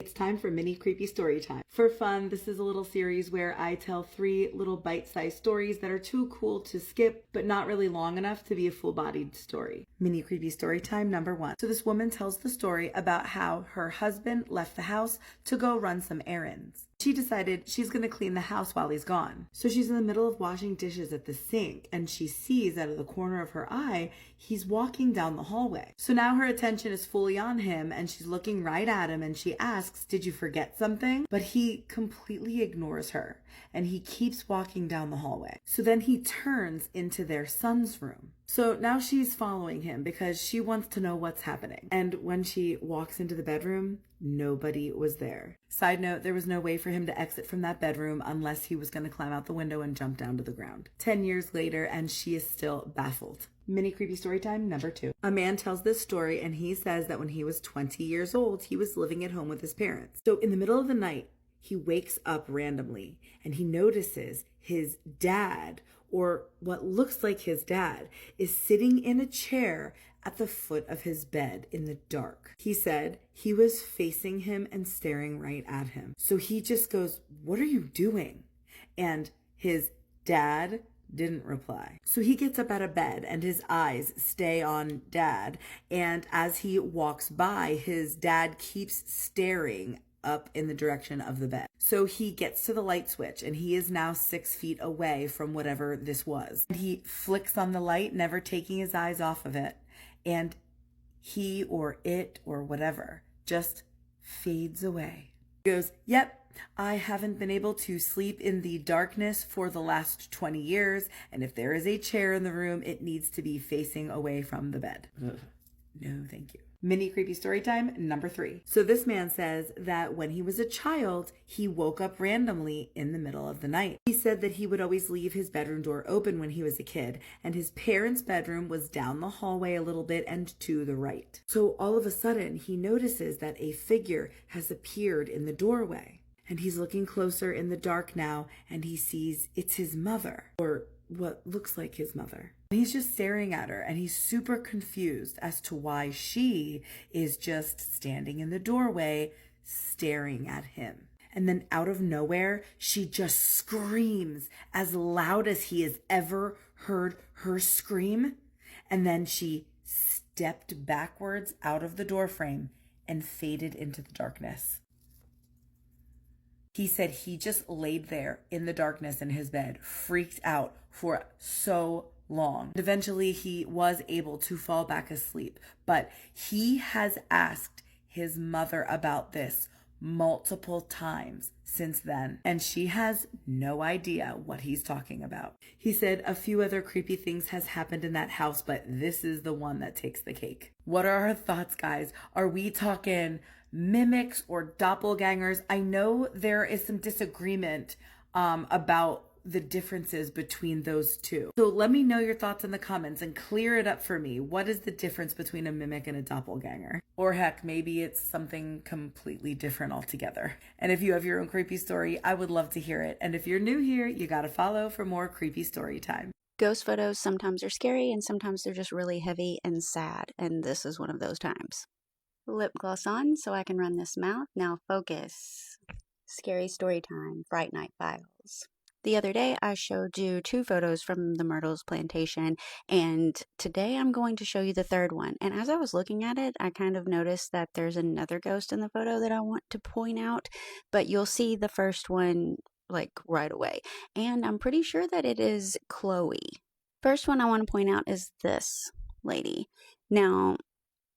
It's time for mini creepy story time. For fun, this is a little series where I tell 3 little bite-sized stories that are too cool to skip, but not really long enough to be a full-bodied story. Mini creepy story time number 1. So this woman tells the story about how her husband left the house to go run some errands. She decided she's going to clean the house while he's gone. So she's in the middle of washing dishes at the sink, and she sees out of the corner of her eye, he's walking down the hallway. So now her attention is fully on him, and she's looking right at him, and she asks, did you forget something? But he completely ignores her, and he keeps walking down the hallway. So then he turns into their son's room. So now she's following him because she wants to know what's happening. And when she walks into the bedroom, nobody was there. Side note, there was no way for him to exit from that bedroom unless he was going to climb out the window and jump down to the ground. 10 years later, and she is still baffled. Mini creepy story time number 2. A man tells this story, and he says that when he was 20 years old, he was living at home with his parents. So in the middle of the night, he wakes up randomly, and he notices his dad, or what looks like his dad, is sitting in a chair at the foot of his bed in the dark. He said he was facing him and staring right at him. So he just goes, what are you doing? And his dad didn't reply. So he gets up out of bed and his eyes stay on dad. And as he walks by, his dad keeps staring up in the direction of the bed. So he gets to the light switch, and he is now 6 feet away from whatever this was. And he flicks on the light, never taking his eyes off of it. And he or it or whatever just fades away. He goes, yep, I haven't been able to sleep in the darkness for the last 20 years. And if there is a chair in the room, it needs to be facing away from the bed. Ugh. No, thank you. Mini creepy story time number 3. So this man says that when he was a child, he woke up randomly in the middle of the night. He said that he would always leave his bedroom door open when he was a kid, and his parents' bedroom was down the hallway a little bit and to the right. So all of a sudden, he notices that a figure has appeared in the doorway. And he's looking closer in the dark now, and he sees it's his mother, or what looks like his mother. And he's just staring at her, and he's super confused as to why she is just standing in the doorway staring at him. And then out of nowhere, she just screams as loud as he has ever heard her scream. And then she stepped backwards out of the doorframe and faded into the darkness. He said he just laid there in the darkness in his bed, freaked out for so long. Eventually, he was able to fall back asleep, but he has asked his mother about this multiple times since then, and she has no idea what he's talking about. He said a few other creepy things has happened in that house, but this is the one that takes the cake. What are our thoughts, guys? Are we talking mimics or doppelgangers? I know there is some disagreement about the differences between those two. So let me know your thoughts in the comments and clear it up for me. What is the difference between a mimic and a doppelganger? Or heck, maybe it's something completely different altogether. And if you have your own creepy story, I would love to hear it. And if you're new here, you gotta follow for more creepy story time. Ghost photos sometimes are scary and sometimes they're just really heavy and sad, and this is one of those times. Lip gloss on so I can run this mouth. Now focus. Scary story time. Fright Night Files. The other day I showed you 2 photos from the Myrtles Plantation, and today I'm going to show you the third one. And as I was looking at it, I kind of noticed that there's another ghost in the photo that I want to point out, but you'll see the first one like right away. And I'm pretty sure that it is Chloe. First one I want to point out is this lady. Now,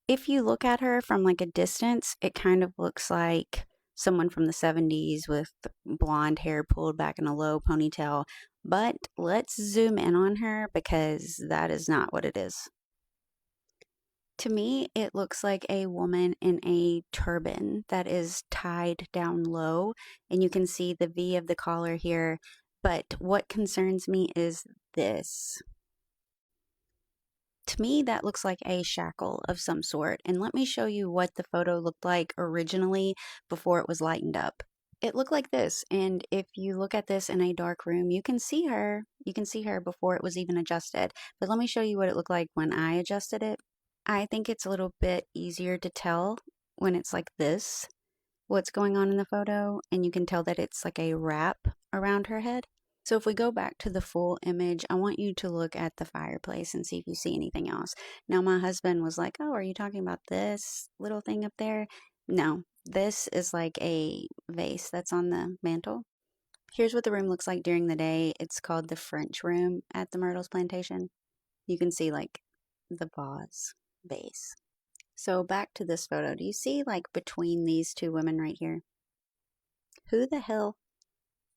if you look at her from like a distance, it kind of looks like someone from the 70s with blonde hair pulled back in a low ponytail. But let's zoom in on her because that is not what it is. To me, it looks like a woman in a turban that is tied down low, and you can see the V of the collar here. But what concerns me is this. To me, that looks like a shackle of some sort, and let me show you what the photo looked like originally before it was lightened up. It looked like this, and if you look at this in a dark room, you can see her. You can see her before it was even adjusted, but let me show you what it looked like when I adjusted it. I think it's a little bit easier to tell when it's like this, what's going on in the photo, and you can tell that it's like a wrap around her head. So if we go back to the full image, I want you to look at the fireplace and see if you see anything else. Now, my husband was like, oh, are you talking about this little thing up there? No, this is like a vase that's on the mantle. Here's what the room looks like during the day. It's called the French room at the Myrtles Plantation. You can see like the vase. So back to this photo. Do you see like between these 2 women right here? Who the hell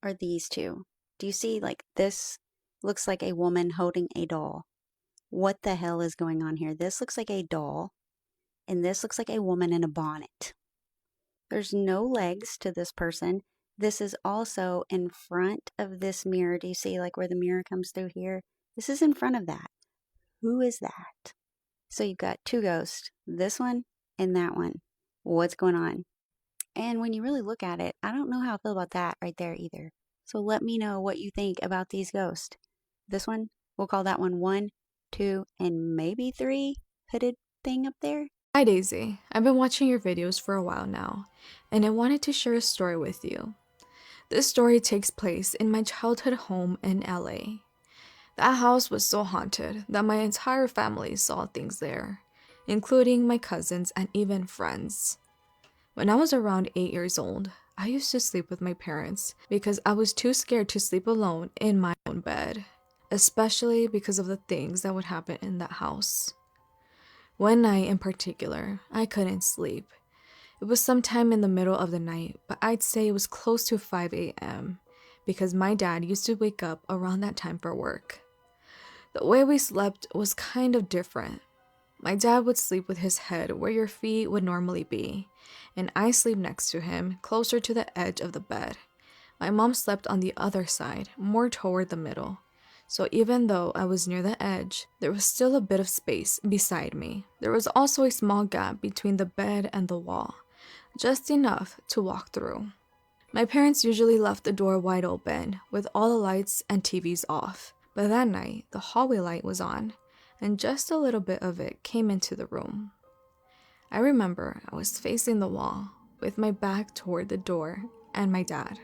are these 2? Do you see, like, this looks like a woman holding a doll? What the hell is going on here? This looks like a doll, and this looks like a woman in a bonnet. There's no legs to this person. This is also in front of this mirror. Do you see, like, where the mirror comes through here? This is in front of that. Who is that? So you've got 2 ghosts, this one and that one. What's going on? And when you really look at it, I don't know how I feel about that right there either. So let me know what you think about these ghosts. This one, we'll call that one 1, 2, and maybe 3 hooded thing up there. Hi Daisy, I've been watching your videos for a while now, and I wanted to share a story with you. This story takes place in my childhood home in LA. That house was so haunted that my entire family saw things there, including my cousins and even friends. When I was around 8 years old, I used to sleep with my parents because I was too scared to sleep alone in my own bed, especially because of the things that would happen in that house. One night in particular, I couldn't sleep. It was sometime in the middle of the night, but I'd say it was close to 5 a.m. because my dad used to wake up around that time for work. The way we slept was kind of different. My dad would sleep with his head where your feet would normally be, and I sleep next to him, closer to the edge of the bed. My mom slept on the other side, more toward the middle. So even though I was near the edge, there was still a bit of space beside me. There was also a small gap between the bed and the wall, just enough to walk through. My parents usually left the door wide open, with all the lights and TVs off. But that night, the hallway light was on, and just a little bit of it came into the room. I remember I was facing the wall, with my back toward the door, and my dad.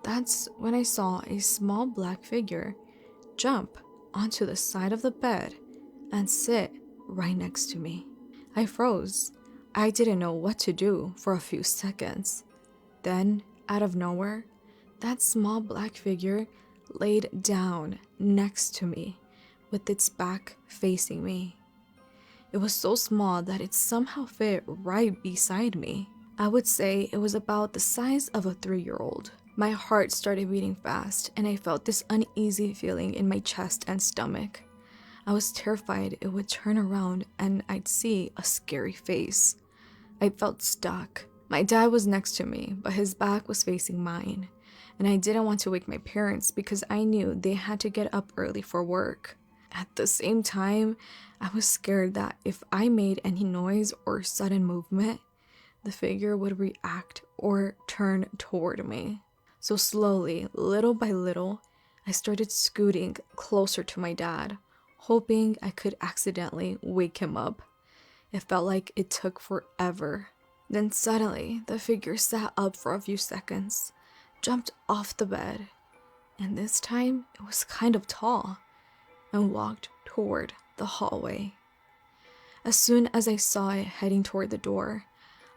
That's when I saw a small black figure jump onto the side of the bed and sit right next to me. I froze. I didn't know what to do for a few seconds. Then, out of nowhere, that small black figure laid down next to me with its back facing me. It was so small that it somehow fit right beside me. I would say it was about the size of a 3-year-old. My heart started beating fast, and I felt this uneasy feeling in my chest and stomach. I was terrified it would turn around and I'd see a scary face. I felt stuck. My dad was next to me, but his back was facing mine, and I didn't want to wake my parents because I knew they had to get up early for work. At the same time, I was scared that if I made any noise or sudden movement, the figure would react or turn toward me. So slowly, little by little, I started scooting closer to my dad, hoping I could accidentally wake him up. It felt like it took forever. Then suddenly, the figure sat up for a few seconds, jumped off the bed, and this time it was kind of tall, and walked toward the hallway. As soon as I saw it heading toward the door,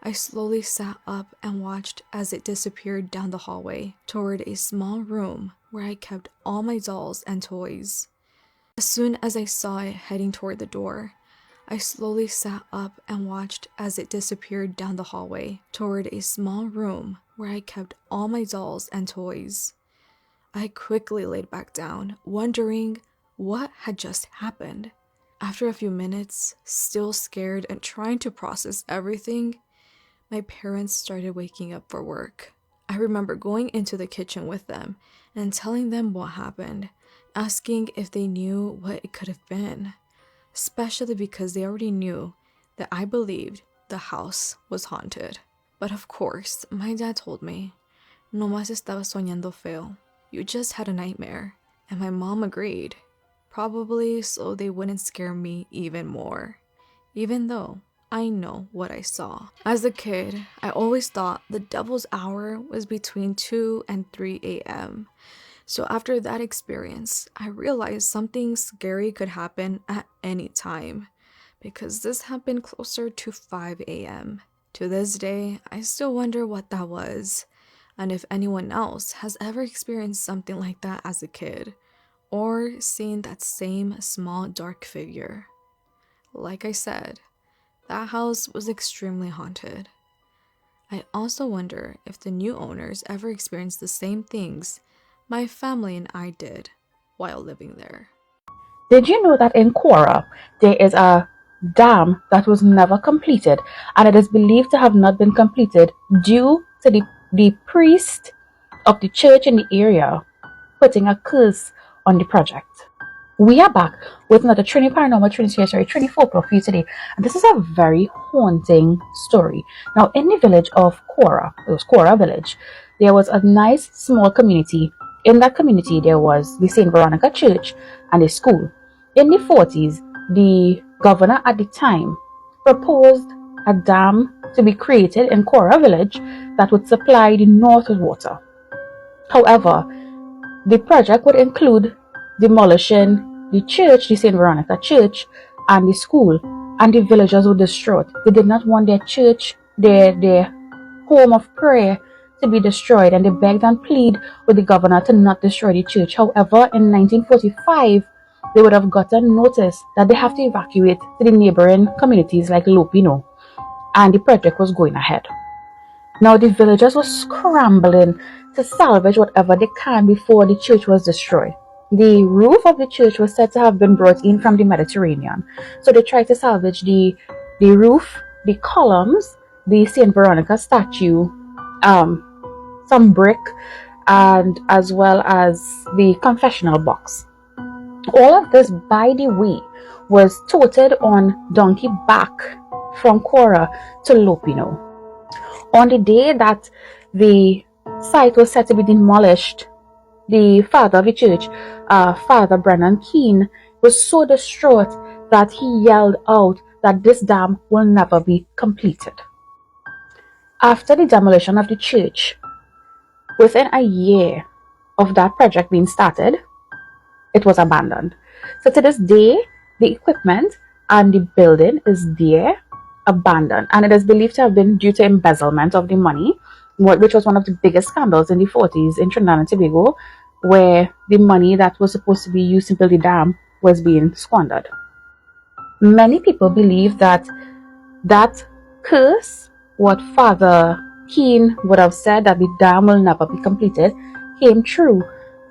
I slowly sat up and watched as it disappeared down the hallway toward a small room where I kept all my dolls and toys. As soon as I saw it heading toward the door, I slowly sat up and watched as it disappeared down the hallway toward a small room where I kept all my dolls and toys. I quickly laid back down, wondering what had just happened. After a few minutes, still scared and trying to process everything, my parents started waking up for work. I remember going into the kitchen with them and telling them what happened, asking if they knew what it could have been, especially because they already knew that I believed the house was haunted. But of course, my dad told me, "No más estaba soñando feo. You just had a nightmare." And my mom agreed, probably so they wouldn't scare me even more, even though I know what I saw. As a kid, I always thought the devil's hour was between 2 and 3 a.m. So after that experience, I realized something scary could happen at any time, because this happened closer to 5 a.m. To this day, I still wonder what that was, and if anyone else has ever experienced something like that as a kid, or seen that same small dark figure. Like I said, that house was extremely haunted. I also wonder if the new owners ever experienced the same things my family and I did while living there. Did you know that in Quora, there is a dam that was never completed, and it is believed to have not been completed due to the priest of the church in the area putting a curse on the project? We are back with another Trinity Paranormal Trinity folklore for you today, and this is a very haunting story. Now, in the village of Quora, it was Quora village, there was a nice small community. In that community, there was the St. Veronica Church and a school. In the 40s, the governor at the time proposed a dam to be created in Quora village that would supply the north with water. However, the project would include demolishing the church, the St. Veronica Church, and the school, and the villagers were distraught. They did not want their church, their home of prayer, to be destroyed, and they begged and pleaded with the governor to not destroy the church. However, in 1945, they would have gotten notice that they have to evacuate to the neighboring communities like Lopino, and the project was going ahead. Now, the villagers were scrambling to salvage whatever they can before the church was destroyed. The roof of the church was said to have been brought in from the Mediterranean. So they tried to salvage the roof, the columns, the St. Veronica statue, some brick, and as well as the confessional box. All of this, by the way, was toted on donkey back from Quora to Lopino. On the day that the site was set to be demolished, the father of the church, Father Brennan Keene, was so distraught that he yelled out that this dam will never be completed. After the demolition of the church, Within a year of that project being started, it was abandoned. So to this day, the equipment and the building is there, abandoned, and it is believed to have been due to embezzlement of the money, which was one of the biggest scandals in the 40s in Trinidad and Tobago, where the money that was supposed to be used to build the dam was being squandered. Many people believe that that curse, what Father Keen would have said, that the dam will never be completed, came true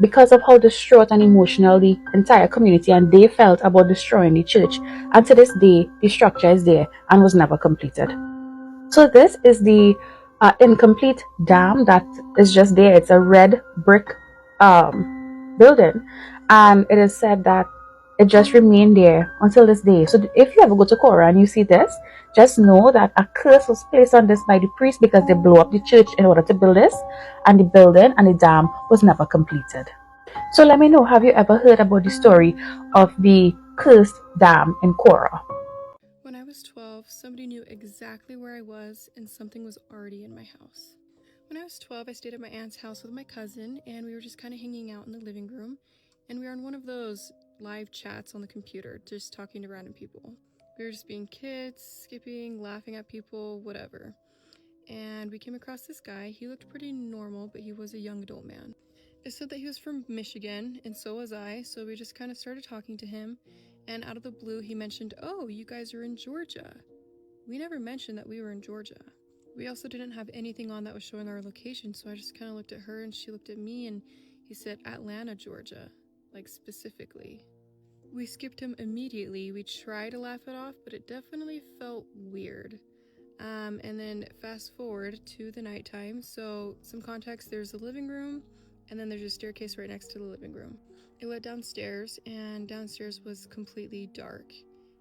because of how distraught and emotional the entire community and they felt about destroying the church. And to this day, the structure is there and was never completed. So this is the incomplete dam that is just there. It's a red brick building, and it is said that it just remained there until this day. So if you ever go to Cora and you see this, just know that a curse was placed on this by the priest because they blew up the church in order to build this, and the building and the dam was never completed. So let me know, have you ever heard about the story of the cursed dam in Cora? When I was 12, somebody knew exactly where I was and something was already in my house. When I was 12, I stayed at my aunt's house with my cousin and we were just kind of hanging out in the living room, and we were on one of those live chats on the computer, just talking to random people. We were just being kids, skipping, laughing at people, whatever. And we came across this guy. He looked pretty normal, but he was a young adult man. It said that he was from Michigan, and so was I, so we just kind of started talking to him, and out of the blue he mentioned, "Oh, you guys are in Georgia." We never mentioned that we were in Georgia. We also didn't have anything on that was showing our location, so I just kind of looked at her and she looked at me, and he said Atlanta, Georgia, like specifically. We skipped him immediately. We tried to laugh it off, but it definitely felt weird. And then fast forward to the nighttime. So some context, there's a living room and then there's a staircase right next to the living room. It led downstairs, and downstairs was completely dark.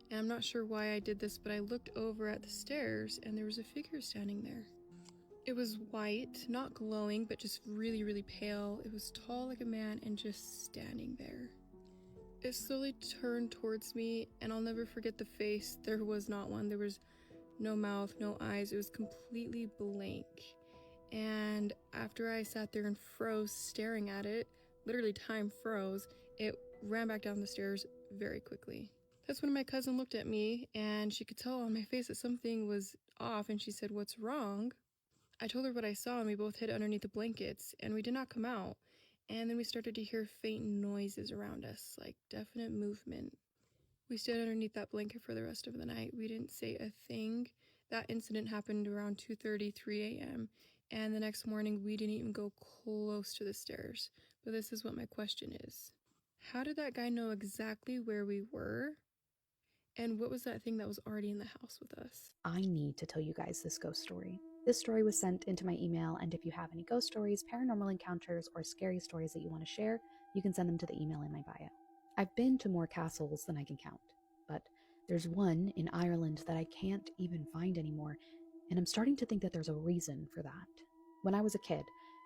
And I'm not sure why I did this, but I looked over at the stairs and there was a figure standing there. It was white, not glowing, but just really, really pale. It was tall like a man and just standing there. It slowly turned towards me, and I'll never forget the face. There was not one. There was no mouth, no eyes. It was completely blank. And after I sat there and froze staring at it, literally time froze, it ran back down the stairs very quickly. That's when my cousin looked at me, and she could tell on my face that something was off, and she said, "What's wrong?" I told her what I saw, and we both hid underneath the blankets, and we did not come out. And then we started to hear faint noises around us, like definite movement. We stayed underneath that blanket for the rest of the night. We didn't say a thing. That incident happened around 2:30, 3 a.m., and the next morning we didn't even go close to the stairs. But this is what my question is. How did that guy know exactly where we were? And what was that thing that was already in the house with us? I need to tell you guys this ghost story. This story was sent into my email, and if you have any ghost stories, paranormal encounters, or scary stories that you want to share, you can send them to the email in my bio. I've been to more castles than I can count, but there's one in Ireland that I can't even find anymore, and I'm starting to think that there's a reason for that. When I was a kid,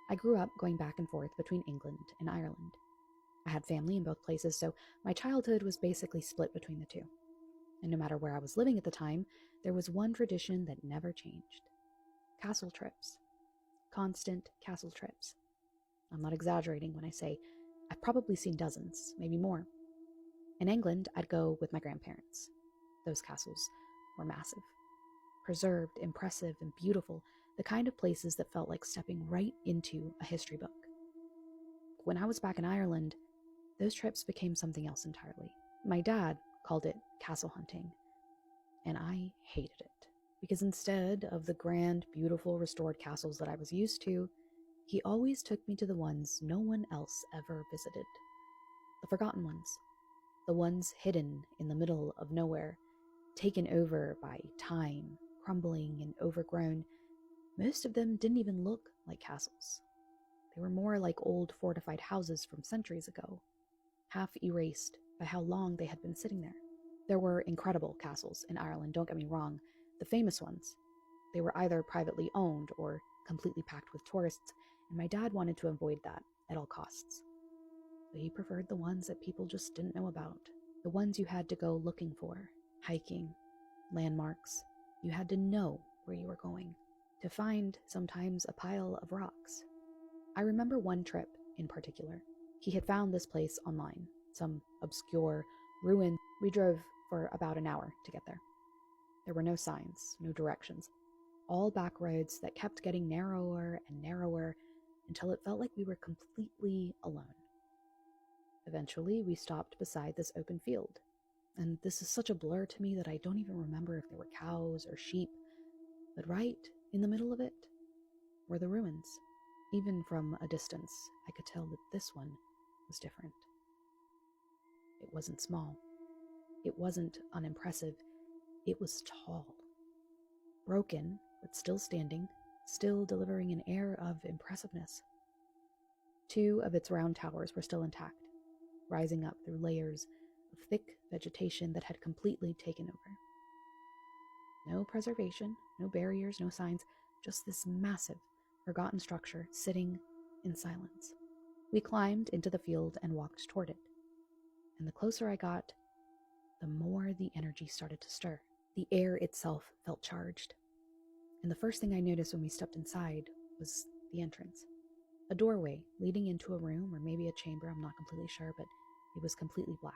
I grew up going back and forth between England and Ireland. I had family in both places, so my childhood was basically split between the two. And no matter where I was living at the time, there was one tradition that never changed. Castle trips. Constant castle trips. I'm not exaggerating when I say I've probably seen dozens, maybe more. In England, I'd go with my grandparents. Those castles were massive. Preserved, impressive, and beautiful, the kind of places that felt like stepping right into a history book. When I was back in Ireland, those trips became something else entirely. My dad called it castle hunting, and I hated it, because instead of the grand, beautiful, restored castles that I was used to, he always took me to the ones no one else ever visited. The forgotten ones. The ones hidden in the middle of nowhere, taken over by time, crumbling and overgrown. Most of them didn't even look like castles. They were more like old fortified houses from centuries ago, half erased by how long they had been sitting there. There were incredible castles in Ireland, don't get me wrong, the famous ones. They were either privately owned or completely packed with tourists, and my dad wanted to avoid that at all costs. But he preferred the ones that people just didn't know about, the ones you had to go looking for, hiking, landmarks. You had to know where you were going. To find, sometimes, a pile of rocks. I remember one trip in particular. He had found this place online, some obscure ruin. We drove for about an hour to get there. There were no signs, no directions, all back roads that kept getting narrower and narrower until it felt like we were completely alone. Eventually, we stopped beside this open field, and this is such a blur to me that I don't even remember if there were cows or sheep, but right in the middle of it were the ruins. Even from a distance, I could tell that this one was different. It wasn't small. It wasn't unimpressive. It was tall. Broken, but still standing, still delivering an air of impressiveness. 2 of its round towers were still intact, rising up through layers of thick vegetation that had completely taken over. No preservation, no barriers, no signs, just this massive, forgotten structure sitting in silence. We climbed into the field and walked toward it. And the closer I got, the more the energy started to stir. The air itself felt charged. And the first thing I noticed when we stepped inside was the entrance. A doorway leading into a room, or maybe a chamber, I'm not completely sure, but it was completely black.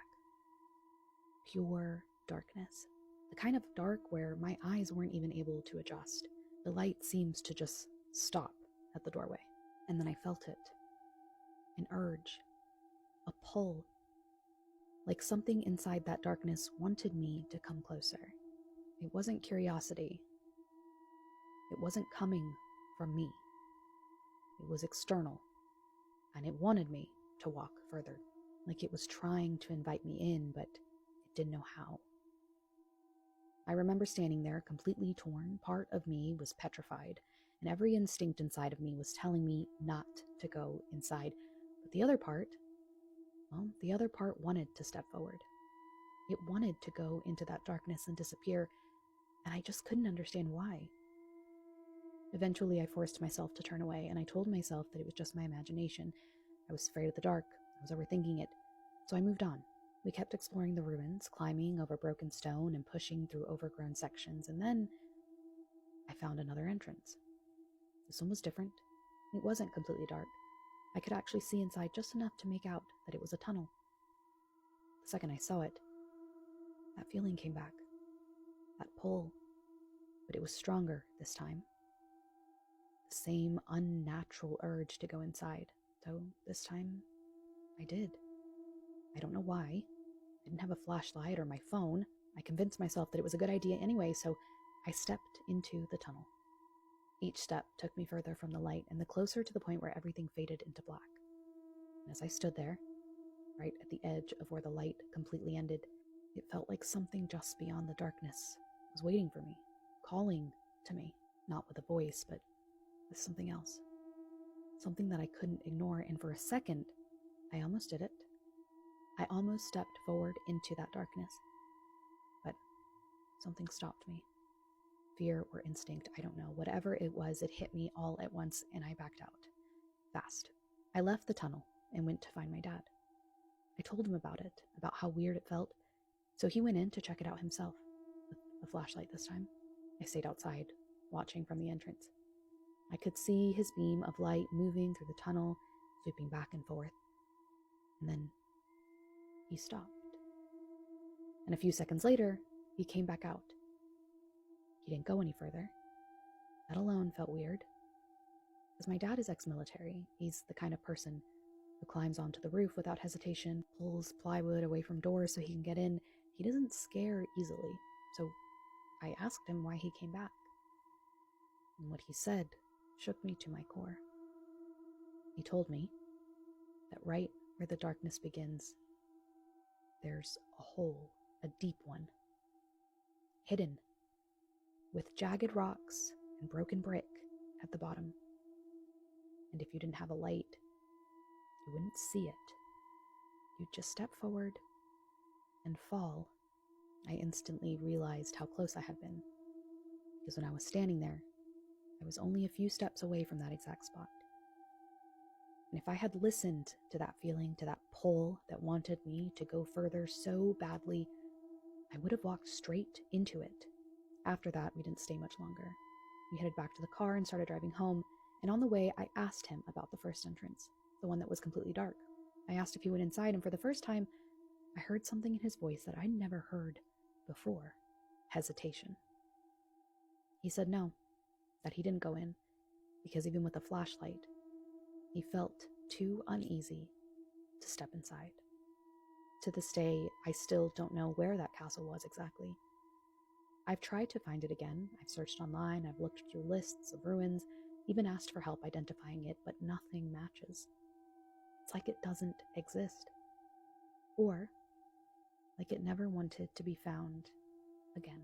Pure darkness. The kind of dark where my eyes weren't even able to adjust. The light seems to just stop at the doorway. And then I felt it. An urge. A pull. Like something inside that darkness wanted me to come closer. It wasn't curiosity. It wasn't coming from me. It was external. And it wanted me to walk further. Like it was trying to invite me in, but it didn't know how. I remember standing there, completely torn. Part of me was petrified, and every instinct inside of me was telling me not to go inside. But the other part wanted to step forward. It wanted to go into that darkness and disappear, and I just couldn't understand why. Eventually, I forced myself to turn away, and I told myself that it was just my imagination. I was afraid of the dark. I was overthinking it. So I moved on. We kept exploring the ruins, climbing over broken stone and pushing through overgrown sections, and then I found another entrance. This one was different. It wasn't completely dark. I could actually see inside just enough to make out that it was a tunnel. The second I saw it, that feeling came back. That pull. But it was stronger this time. The same unnatural urge to go inside. So this time, I did. I don't know why. I didn't have a flashlight or my phone. I convinced myself that it was a good idea anyway, so I stepped into the tunnel. Each step took me further from the light and the closer to the point where everything faded into black. And as I stood there, right at the edge of where the light completely ended, it felt like something just beyond the darkness was waiting for me, calling to me, not with a voice, but with something else. Something that I couldn't ignore, and for a second, I almost did it. I almost stepped forward into that darkness. But something stopped me. Fear or instinct, I don't know. Whatever it was, it hit me all at once, and I backed out. Fast. I left the tunnel and went to find my dad. I told him about it, about how weird it felt, so he went in to check it out himself, with a flashlight this time. I stayed outside, watching from the entrance. I could see his beam of light moving through the tunnel, sweeping back and forth. And then he stopped. And a few seconds later, he came back out. He didn't go any further. That alone felt weird. Because my dad is ex-military. He's the kind of person who climbs onto the roof without hesitation, pulls plywood away from doors so he can get in. He doesn't scare easily. So I asked him why he came back. And what he said shook me to my core. He told me that right where the darkness begins, there's a hole, a deep one, hidden, with jagged rocks and broken brick at the bottom. And if you didn't have a light, you wouldn't see it. You'd just step forward and fall. I instantly realized how close I had been, because when I was standing there, I was only a few steps away from that exact spot. And if I had listened to that feeling, to that pull that wanted me to go further so badly, I would have walked straight into it. After that, we didn't stay much longer. We headed back to the car and started driving home, And on the way, I asked him about the first entrance, the one that was completely dark. I asked if he went inside, and for the first time, I heard something in his voice that I'd never heard before. Hesitation. He said no, that he didn't go in, because even with a flashlight, he felt too uneasy to step inside. To this day, I still don't know where that castle was exactly. I've tried to find it again. I've searched online, I've looked through lists of ruins, even asked for help identifying it, but nothing matches. It's like it doesn't exist. Or like it never wanted to be found again.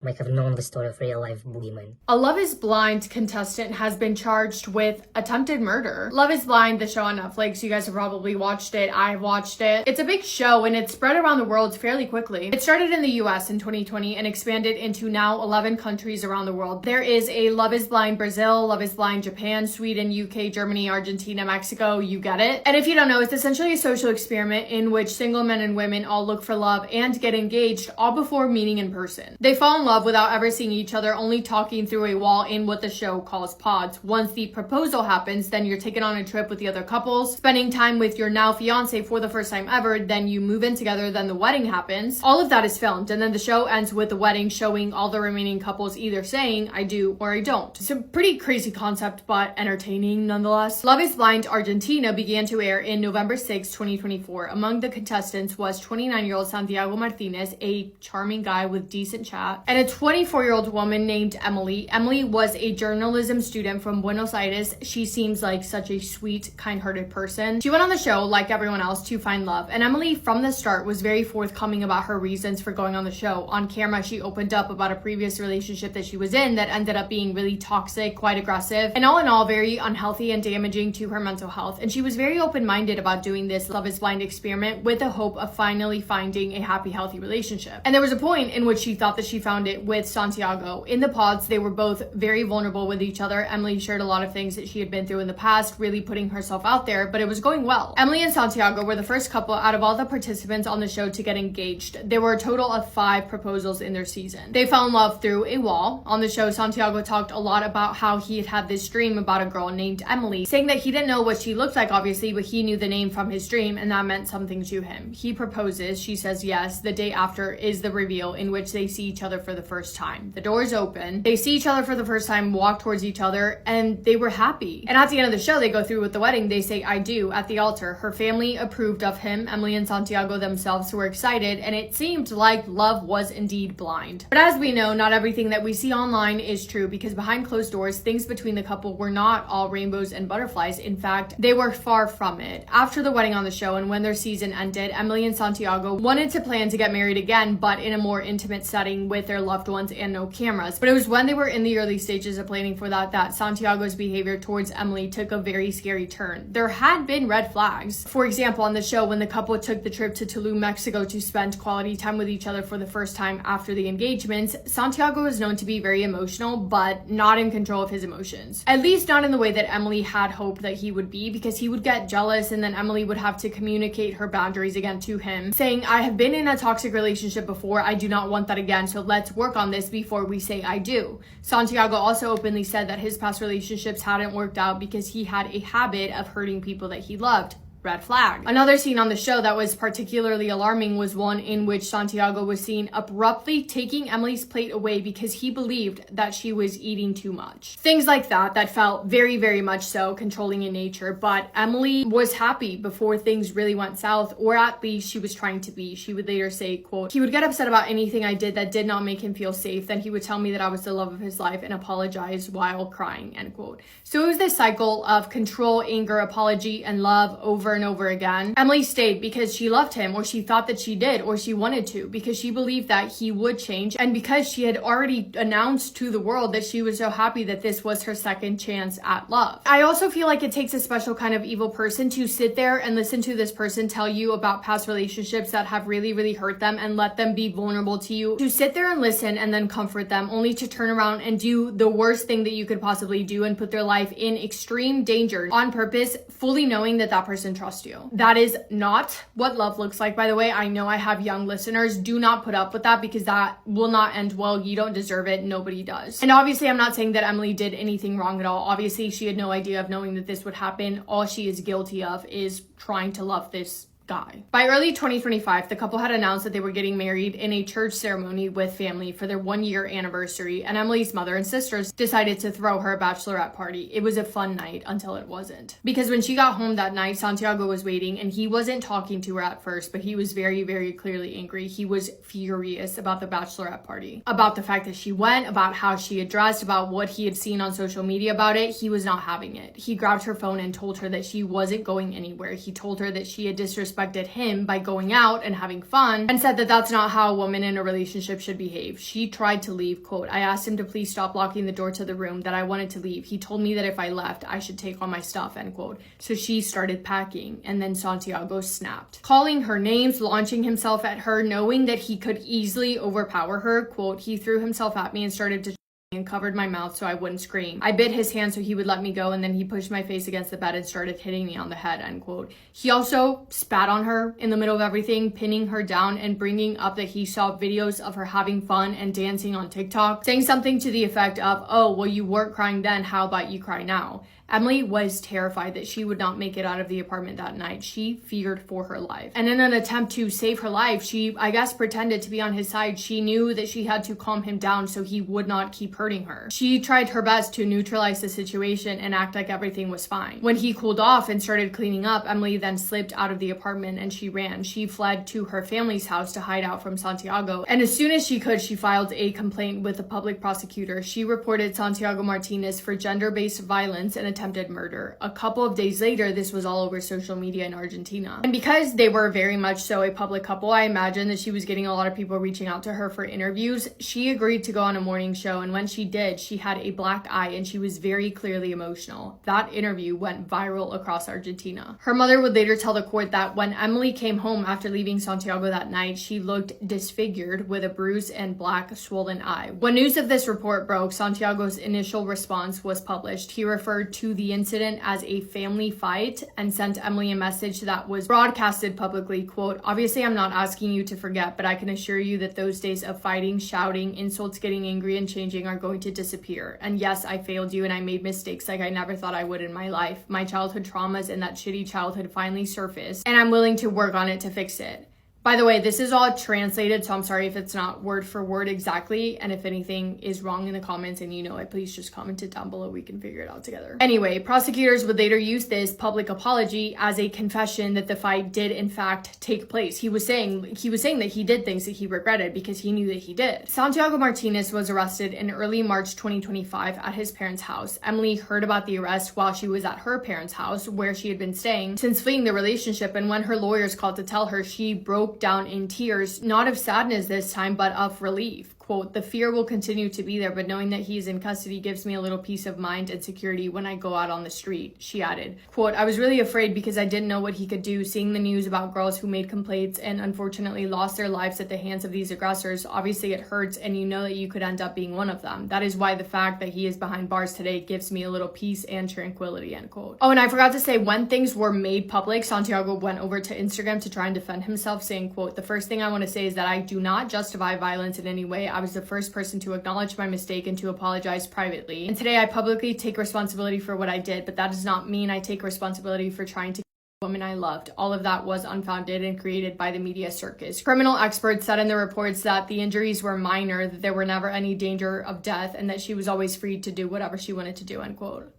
Might have known the story of real-life boogeyman. A Love is Blind contestant has been charged with attempted murder. Love is Blind, the show on Netflix, you guys have probably watched it, I've watched it. It's a big show and it's spread around the world fairly quickly. It started in the US in 2020 and expanded into now 11 countries around the world. There is a Love is Blind Brazil, Love is Blind Japan, Sweden, UK, Germany, Argentina, Mexico, you get it. And if you don't know, it's essentially a social experiment in which single men and women all look for love and get engaged all before meeting in person. They fall in love without ever seeing each other, only talking through a wall in what the show calls pods. Once the proposal happens, then you're taken on a trip with the other couples, spending time with your now fiance for the first time ever, then you move in together, then the wedding happens. All of that is filmed, and then the show ends with the wedding showing all the remaining couples either saying, I do or I don't. It's a pretty crazy concept, but entertaining nonetheless. Love is Blind Argentina began to air in November 6, 2024. Among the contestants was 29-year-old Santiago Martinez, a charming guy with decent chat, and a 24-year-old woman named Emily. Emily was a journalism student from Buenos Aires. She seems like such a sweet, kind-hearted person. She went on the show, like everyone else, to find love. And Emily, from the start, was very forthcoming about her reasons for going on the show. On camera, she opened up about a previous relationship that she was in that ended up being really toxic, quite aggressive, and all in all, very unhealthy and damaging to her mental health. And she was very open-minded about doing this Love is Blind experiment with the hope of finally finding a happy, healthy relationship. And there was a point in which she thought that she found it with Santiago. In the pods, they were both very vulnerable with each other. Emily shared a lot of things that she had been through in the past, really putting herself out there, but it was going well. Emily and Santiago were the first couple out of all the participants on the show to get engaged. There were a total of 5 proposals in their season. They fell in love through a wall. On the show, Santiago talked a lot about how he had had this dream about a girl named Emily, saying that he didn't know what she looked like, obviously, but he knew the name from his dream, and that meant something to him. He proposes, she says yes. The day after is the reveal in which they see each other for the first time. The doors open, they see each other for the first time, walk towards each other, and they were happy. And at the end of the show, they go through with the wedding. They say, I do, at the altar. Her family approved of him. Emily and Santiago themselves were excited, and it seemed like love was indeed blind. But as we know, not everything that we see online is true, because behind closed doors, things between the couple were not all rainbows and butterflies. In fact, they were far from it. After the wedding on the show and when their season ended, Emily and Santiago wanted to plan to get married again, but in a more intimate setting with their loved ones and no cameras. But it was when they were in the early stages of planning for that Santiago's behavior towards Emily took a very scary turn. There had been red flags. For example, on the show, when the couple took the trip to Tulum, Mexico to spend quality time with each other for the first time after the engagements, Santiago was known to be very emotional, but not in control of his emotions. At least not in the way that Emily had hoped that he would be, because he would get jealous and then Emily would have to communicate her boundaries again to him, saying, I have been in a toxic relationship before, I do not want that again, so let's work on this before we say I do. Santiago also openly said that his past relationships hadn't worked out because he had a habit of hurting people that he loved. Red flag. Another scene on the show that was particularly alarming was one in which Santiago was seen abruptly taking Emily's plate away because he believed that she was eating too much. Things like that felt very, very much so controlling in nature, but Emily was happy before things really went south, or at least she was trying to be. She would later say, quote, he would get upset about anything I did that did not make him feel safe, then he would tell me that I was the love of his life and apologize while crying, end quote. So it was this cycle of control, anger, apology, and love over and over again. Emily stayed because she loved him, or she thought that she did, or she wanted to, because she believed that he would change, and because she had already announced to the world that she was so happy that this was her second chance at love. I also feel like it takes a special kind of evil person to sit there and listen to this person tell you about past relationships that have really, really hurt them and let them be vulnerable to you, to sit there and listen and then comfort them, only to turn around and do the worst thing that you could possibly do and put their life in extreme danger on purpose, fully knowing that that person trust you. That is not what love looks like, by the way. I know I have young listeners. Do not put up with that because that will not end well. You don't deserve it. Nobody does. And obviously, I'm not saying that Emily did anything wrong at all. Obviously, she had no idea of knowing that this would happen. All she is guilty of is trying to love this guy. By early 2025, the couple had announced that they were getting married in a church ceremony with family for their 1-year anniversary, and Emily's mother and sisters decided to throw her a bachelorette party. It was a fun night until it wasn't. Because when she got home that night, Santiago was waiting, and he wasn't talking to her at first, but he was very, very clearly angry. He was furious about the bachelorette party, about the fact that she went, about how she had dressed, about what he had seen on social media about it. He was not having it. He grabbed her phone and told her that she wasn't going anywhere. He told her that she had disrespected him by going out and having fun, and said that that's not how a woman in a relationship should behave. She tried to leave. Quote, I asked him to please stop locking the door to the room, that I wanted to leave. He told me that if I left, I should take all my stuff, end quote. So she started packing, and then Santiago snapped, calling her names, launching himself at her, knowing that he could easily overpower her. Quote, he threw himself at me and started to and covered my mouth so I wouldn't scream. I bit his hand so he would let me go, and then he pushed my face against the bed and started hitting me on the head, end quote. He also spat on her in the middle of everything, pinning her down and bringing up that he saw videos of her having fun and dancing on TikTok, saying something to the effect of, oh, well, you weren't crying then, how about you cry now? Emily was terrified that she would not make it out of the apartment that night. She feared for her life. And in an attempt to save her life, she, I guess, pretended to be on his side. She knew that she had to calm him down so he would not keep hurting her. She tried her best to neutralize the situation and act like everything was fine. When he cooled off and started cleaning up, Emily then slipped out of the apartment and she ran. She fled to her family's house to hide out from Santiago. And as soon as she could, she filed a complaint with the public prosecutor. She reported Santiago Martinez for gender-based violence and attempted murder. A couple of days later, this was all over social media in Argentina. And because they were very much so a public couple, I imagine that she was getting a lot of people reaching out to her for interviews. She agreed to go on a morning show, and when she did, she had a black eye and she was very clearly emotional. That interview went viral across Argentina. Her mother would later tell the court that when Emily came home after leaving Santiago that night, she looked disfigured with a bruised and black swollen eye. When news of this report broke, Santiago's initial response was published. He referred to the incident as a family fight and sent Emily a message that was broadcasted publicly. Quote, obviously I'm not asking you to forget, but I can assure you that those days of fighting, shouting, insults, getting angry and changing are going to disappear. And yes, I failed you and I made mistakes like I never thought I would in my life. My childhood traumas and that shitty childhood finally surfaced, and I'm willing to work on it to fix it. By the way, this is all translated, so I'm sorry if it's not word for word exactly, and if anything is wrong in the comments and you know it, please just comment it down below. We can figure it out together. Anyway, prosecutors would later use this public apology as a confession that the fight did in fact take place. He was saying that he did things that he regretted because he knew that he did. Santiago Martinez was arrested in early March 2025 at his parents' house. Emily heard about the arrest while she was at her parents' house where she had been staying since fleeing the relationship, and when her lawyers called to tell her, she broke down in tears, not of sadness this time, but of relief. Quote, the fear will continue to be there, but knowing that he is in custody gives me a little peace of mind and security when I go out on the street, she added. Quote, I was really afraid because I didn't know what he could do. Seeing the news about girls who made complaints and unfortunately lost their lives at the hands of these aggressors, obviously it hurts, and you know that you could end up being one of them. That is why the fact that he is behind bars today gives me a little peace and tranquility, end quote. Oh, and I forgot to say, when things were made public, Santiago went over to Instagram to try and defend himself, saying, quote, the first thing I want to say is that I do not justify violence in any way. I was the first person to acknowledge my mistake and to apologize privately. And today I publicly take responsibility for what I did, but that does not mean I take responsibility for trying to kill the woman I loved. All of that was unfounded and created by the media circus. Criminal experts said in the reports that the injuries were minor, that there were never any danger of death, and that she was always free to do whatever she wanted to do, end quote.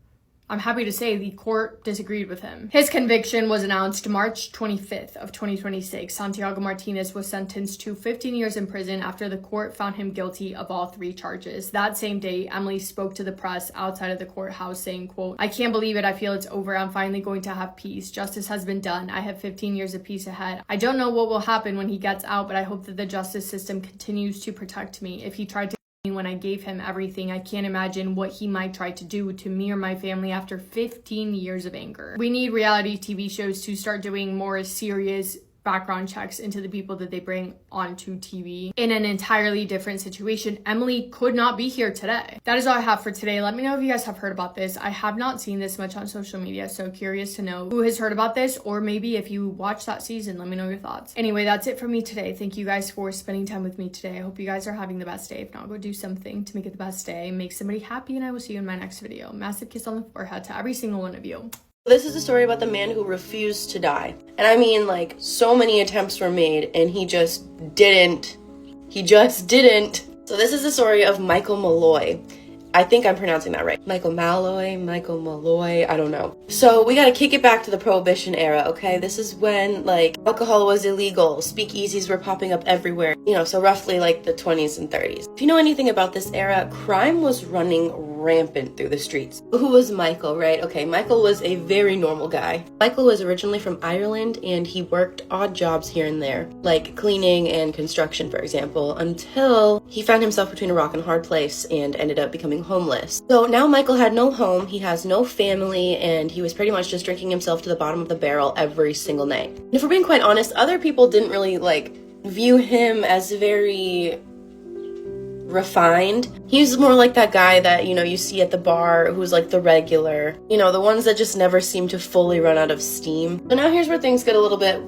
I'm happy to say the court disagreed with him. His conviction was announced March 25th of 2026. Santiago Martinez was sentenced to 15 years in prison after the court found him guilty of all 3 charges. That same day, Emily spoke to the press outside of the courthouse saying, quote, I can't believe it. I feel it's over. I'm finally going to have peace. Justice has been done. I have 15 years of peace ahead. I don't know what will happen when he gets out, but I hope that the justice system continues to protect me. If he tried to when I gave him everything, I can't imagine what he might try to do to me or my family after 15 years of anger. We need reality TV shows to start doing more serious background checks into the people that they bring onto TV in an entirely different situation. Emily could not be here today. That is all I have for today. Let me know if you guys have heard about this. I have not seen this much on social media, so curious to know who has heard about this, or maybe if you watched that season, let me know your thoughts. Anyway, that's it for me today. Thank you guys for spending time with me today. I hope you guys are having the best day. If not, go do something to make it the best day. Make somebody happy, and I will see you in my next video. Massive kiss on the forehead to every single one of you. This is a story about the man who refused to die. And I mean, like, so many attempts were made and he just didn't. He just didn't. So this is the story of Michael Malloy. I think I'm pronouncing that right. Michael Malloy, I don't know. So we gotta kick it back to the Prohibition era, okay? This is when, like, alcohol was illegal, speakeasies were popping up everywhere, you know, so roughly like the 20s and 30s. If you know anything about this era, crime was running rampant through the streets. Who was Michael, right? Okay, Michael was a very normal guy. Michael was originally from Ireland and he worked odd jobs here and there, like cleaning and construction, for example, until he found himself between a rock and a hard place and ended up becoming homeless. So now Michael had no home, he has no family, and he was pretty much just drinking himself to the bottom of the barrel every single night. And if we're being quite honest, other people didn't really like view him as very refined. He's more like that guy that, you know, you see at the bar who's like the regular, you know, the ones that just never seem to fully run out of steam. But now here's where things get a little bit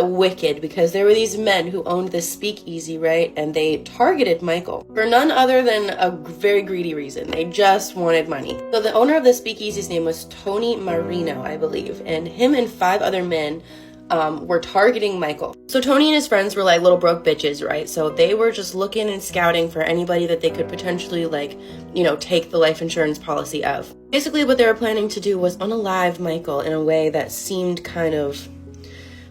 wicked, because there were these men who owned this speakeasy, right? And they targeted Michael for none other than a very greedy reason. They just wanted money. So the owner of the speakeasy's name was Tony Marino, I believe, and him and 5 other men were targeting Michael. So Tony and his friends were like little broke bitches, right? So they were just looking and scouting for anybody that they could potentially, like, you know, take the life insurance policy of. Basically what they were planning to do was unalive Michael in a way that seemed kind of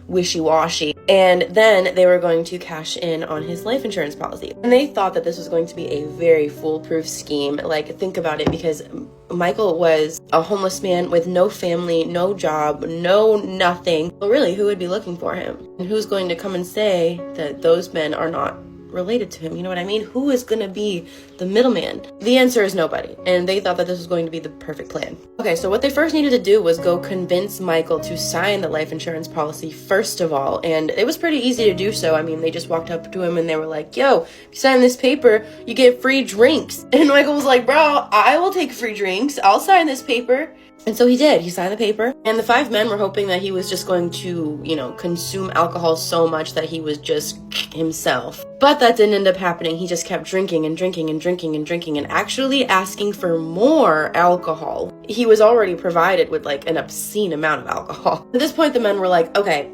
wishy-washy, and then they were going to cash in on his life insurance policy. And they thought that this was going to be a very foolproof scheme. Like, think about it, because Michael was a homeless man with no family, no job, no nothing. Well, really, who would be looking for him? And who's going to come and say that those men are not related to him? You know what I mean? Who is going to be the middleman? The answer is nobody. And they thought that this was going to be the perfect plan. Okay, so what they first needed to do was go convince Michael to sign the life insurance policy first of all. And it was pretty easy to do so. I mean, they just walked up to him and they were like, yo, if you sign this paper, you get free drinks. And Michael was like, bro, I will take free drinks. I'll sign this paper. And so he did. He signed the paper. And the 5 men were hoping that he was just going to, you know, consume alcohol so much that he was just himself. But that didn't end up happening. He just kept drinking and drinking and drinking and drinking and actually asking for more alcohol. He was already provided with like an obscene amount of alcohol. At this point, the men were like, okay,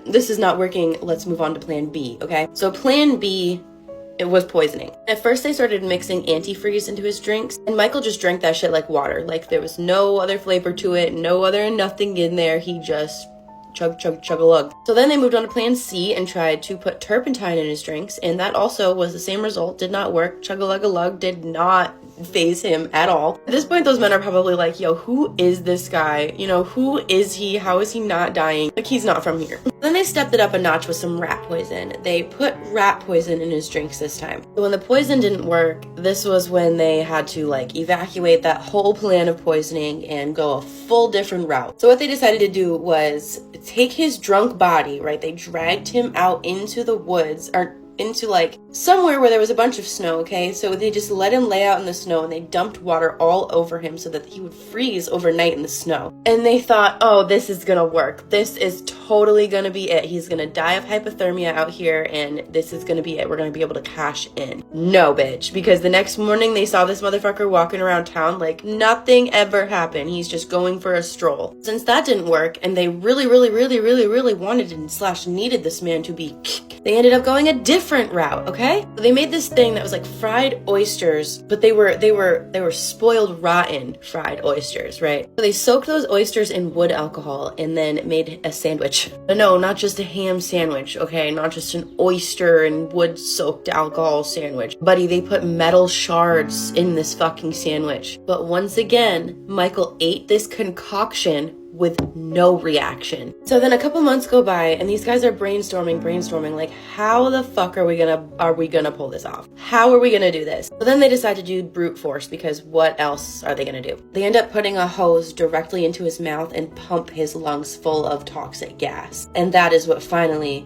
this is not working. Let's move on to plan B, okay? So plan B, it was poisoning. At first, they started mixing antifreeze into his drinks, and Michael just drank that shit like water. Like, there was no other flavor to it, no other nothing in there. He just chug-a-lug. So then they moved on to plan C and tried to put turpentine in his drinks, and that also was the same result. Did not work. Chug-a-lug-a-lug did not phase him at all. At this point, those men are probably like, yo, who is this guy? You know, who is he? How is he not dying? Like, he's not from here. Then they stepped it up a notch with some rat poison. They put rat poison in his drinks this time. So when the poison didn't work, this was when they had to like evacuate that whole plan of poisoning and go a full different route. So what they decided to do was take his drunk body, right? They dragged him out into the woods, or into like somewhere where there was a bunch of snow, okay? So they just let him lay out in the snow and they dumped water all over him so that he would freeze overnight in the snow. And they thought, oh, this is gonna work. This is totally gonna be it. He's gonna die of hypothermia out here and this is gonna be it. We're gonna be able to cash in. No, bitch. Because the next morning they saw this motherfucker walking around town like nothing ever happened. He's just going for a stroll. Since that didn't work and they really wanted and / needed this man to be, they ended up going a different route, okay? So they made this thing that was like fried oysters, but they were spoiled rotten fried oysters, right? So they soaked those oysters in wood alcohol and then made a sandwich. But no, not just a ham sandwich, okay? Not just an oyster and wood soaked alcohol sandwich. Buddy, they put metal shards in this fucking sandwich. But once again, Michael ate this concoction with no reaction. So then a couple months go by and these guys are brainstorming, like, how the fuck are we gonna pull this off? How are we gonna do this? So then they decide to do brute force, because what else are they gonna do? They end up putting a hose directly into his mouth and pump his lungs full of toxic gas. And that is what finally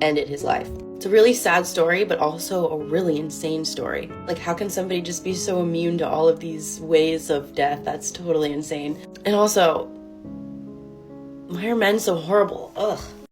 ended his life. It's a really sad story, but also a really insane story. Like, how can somebody just be so immune to all of these ways of death? That's totally insane. And also, why are men so horrible? Ugh.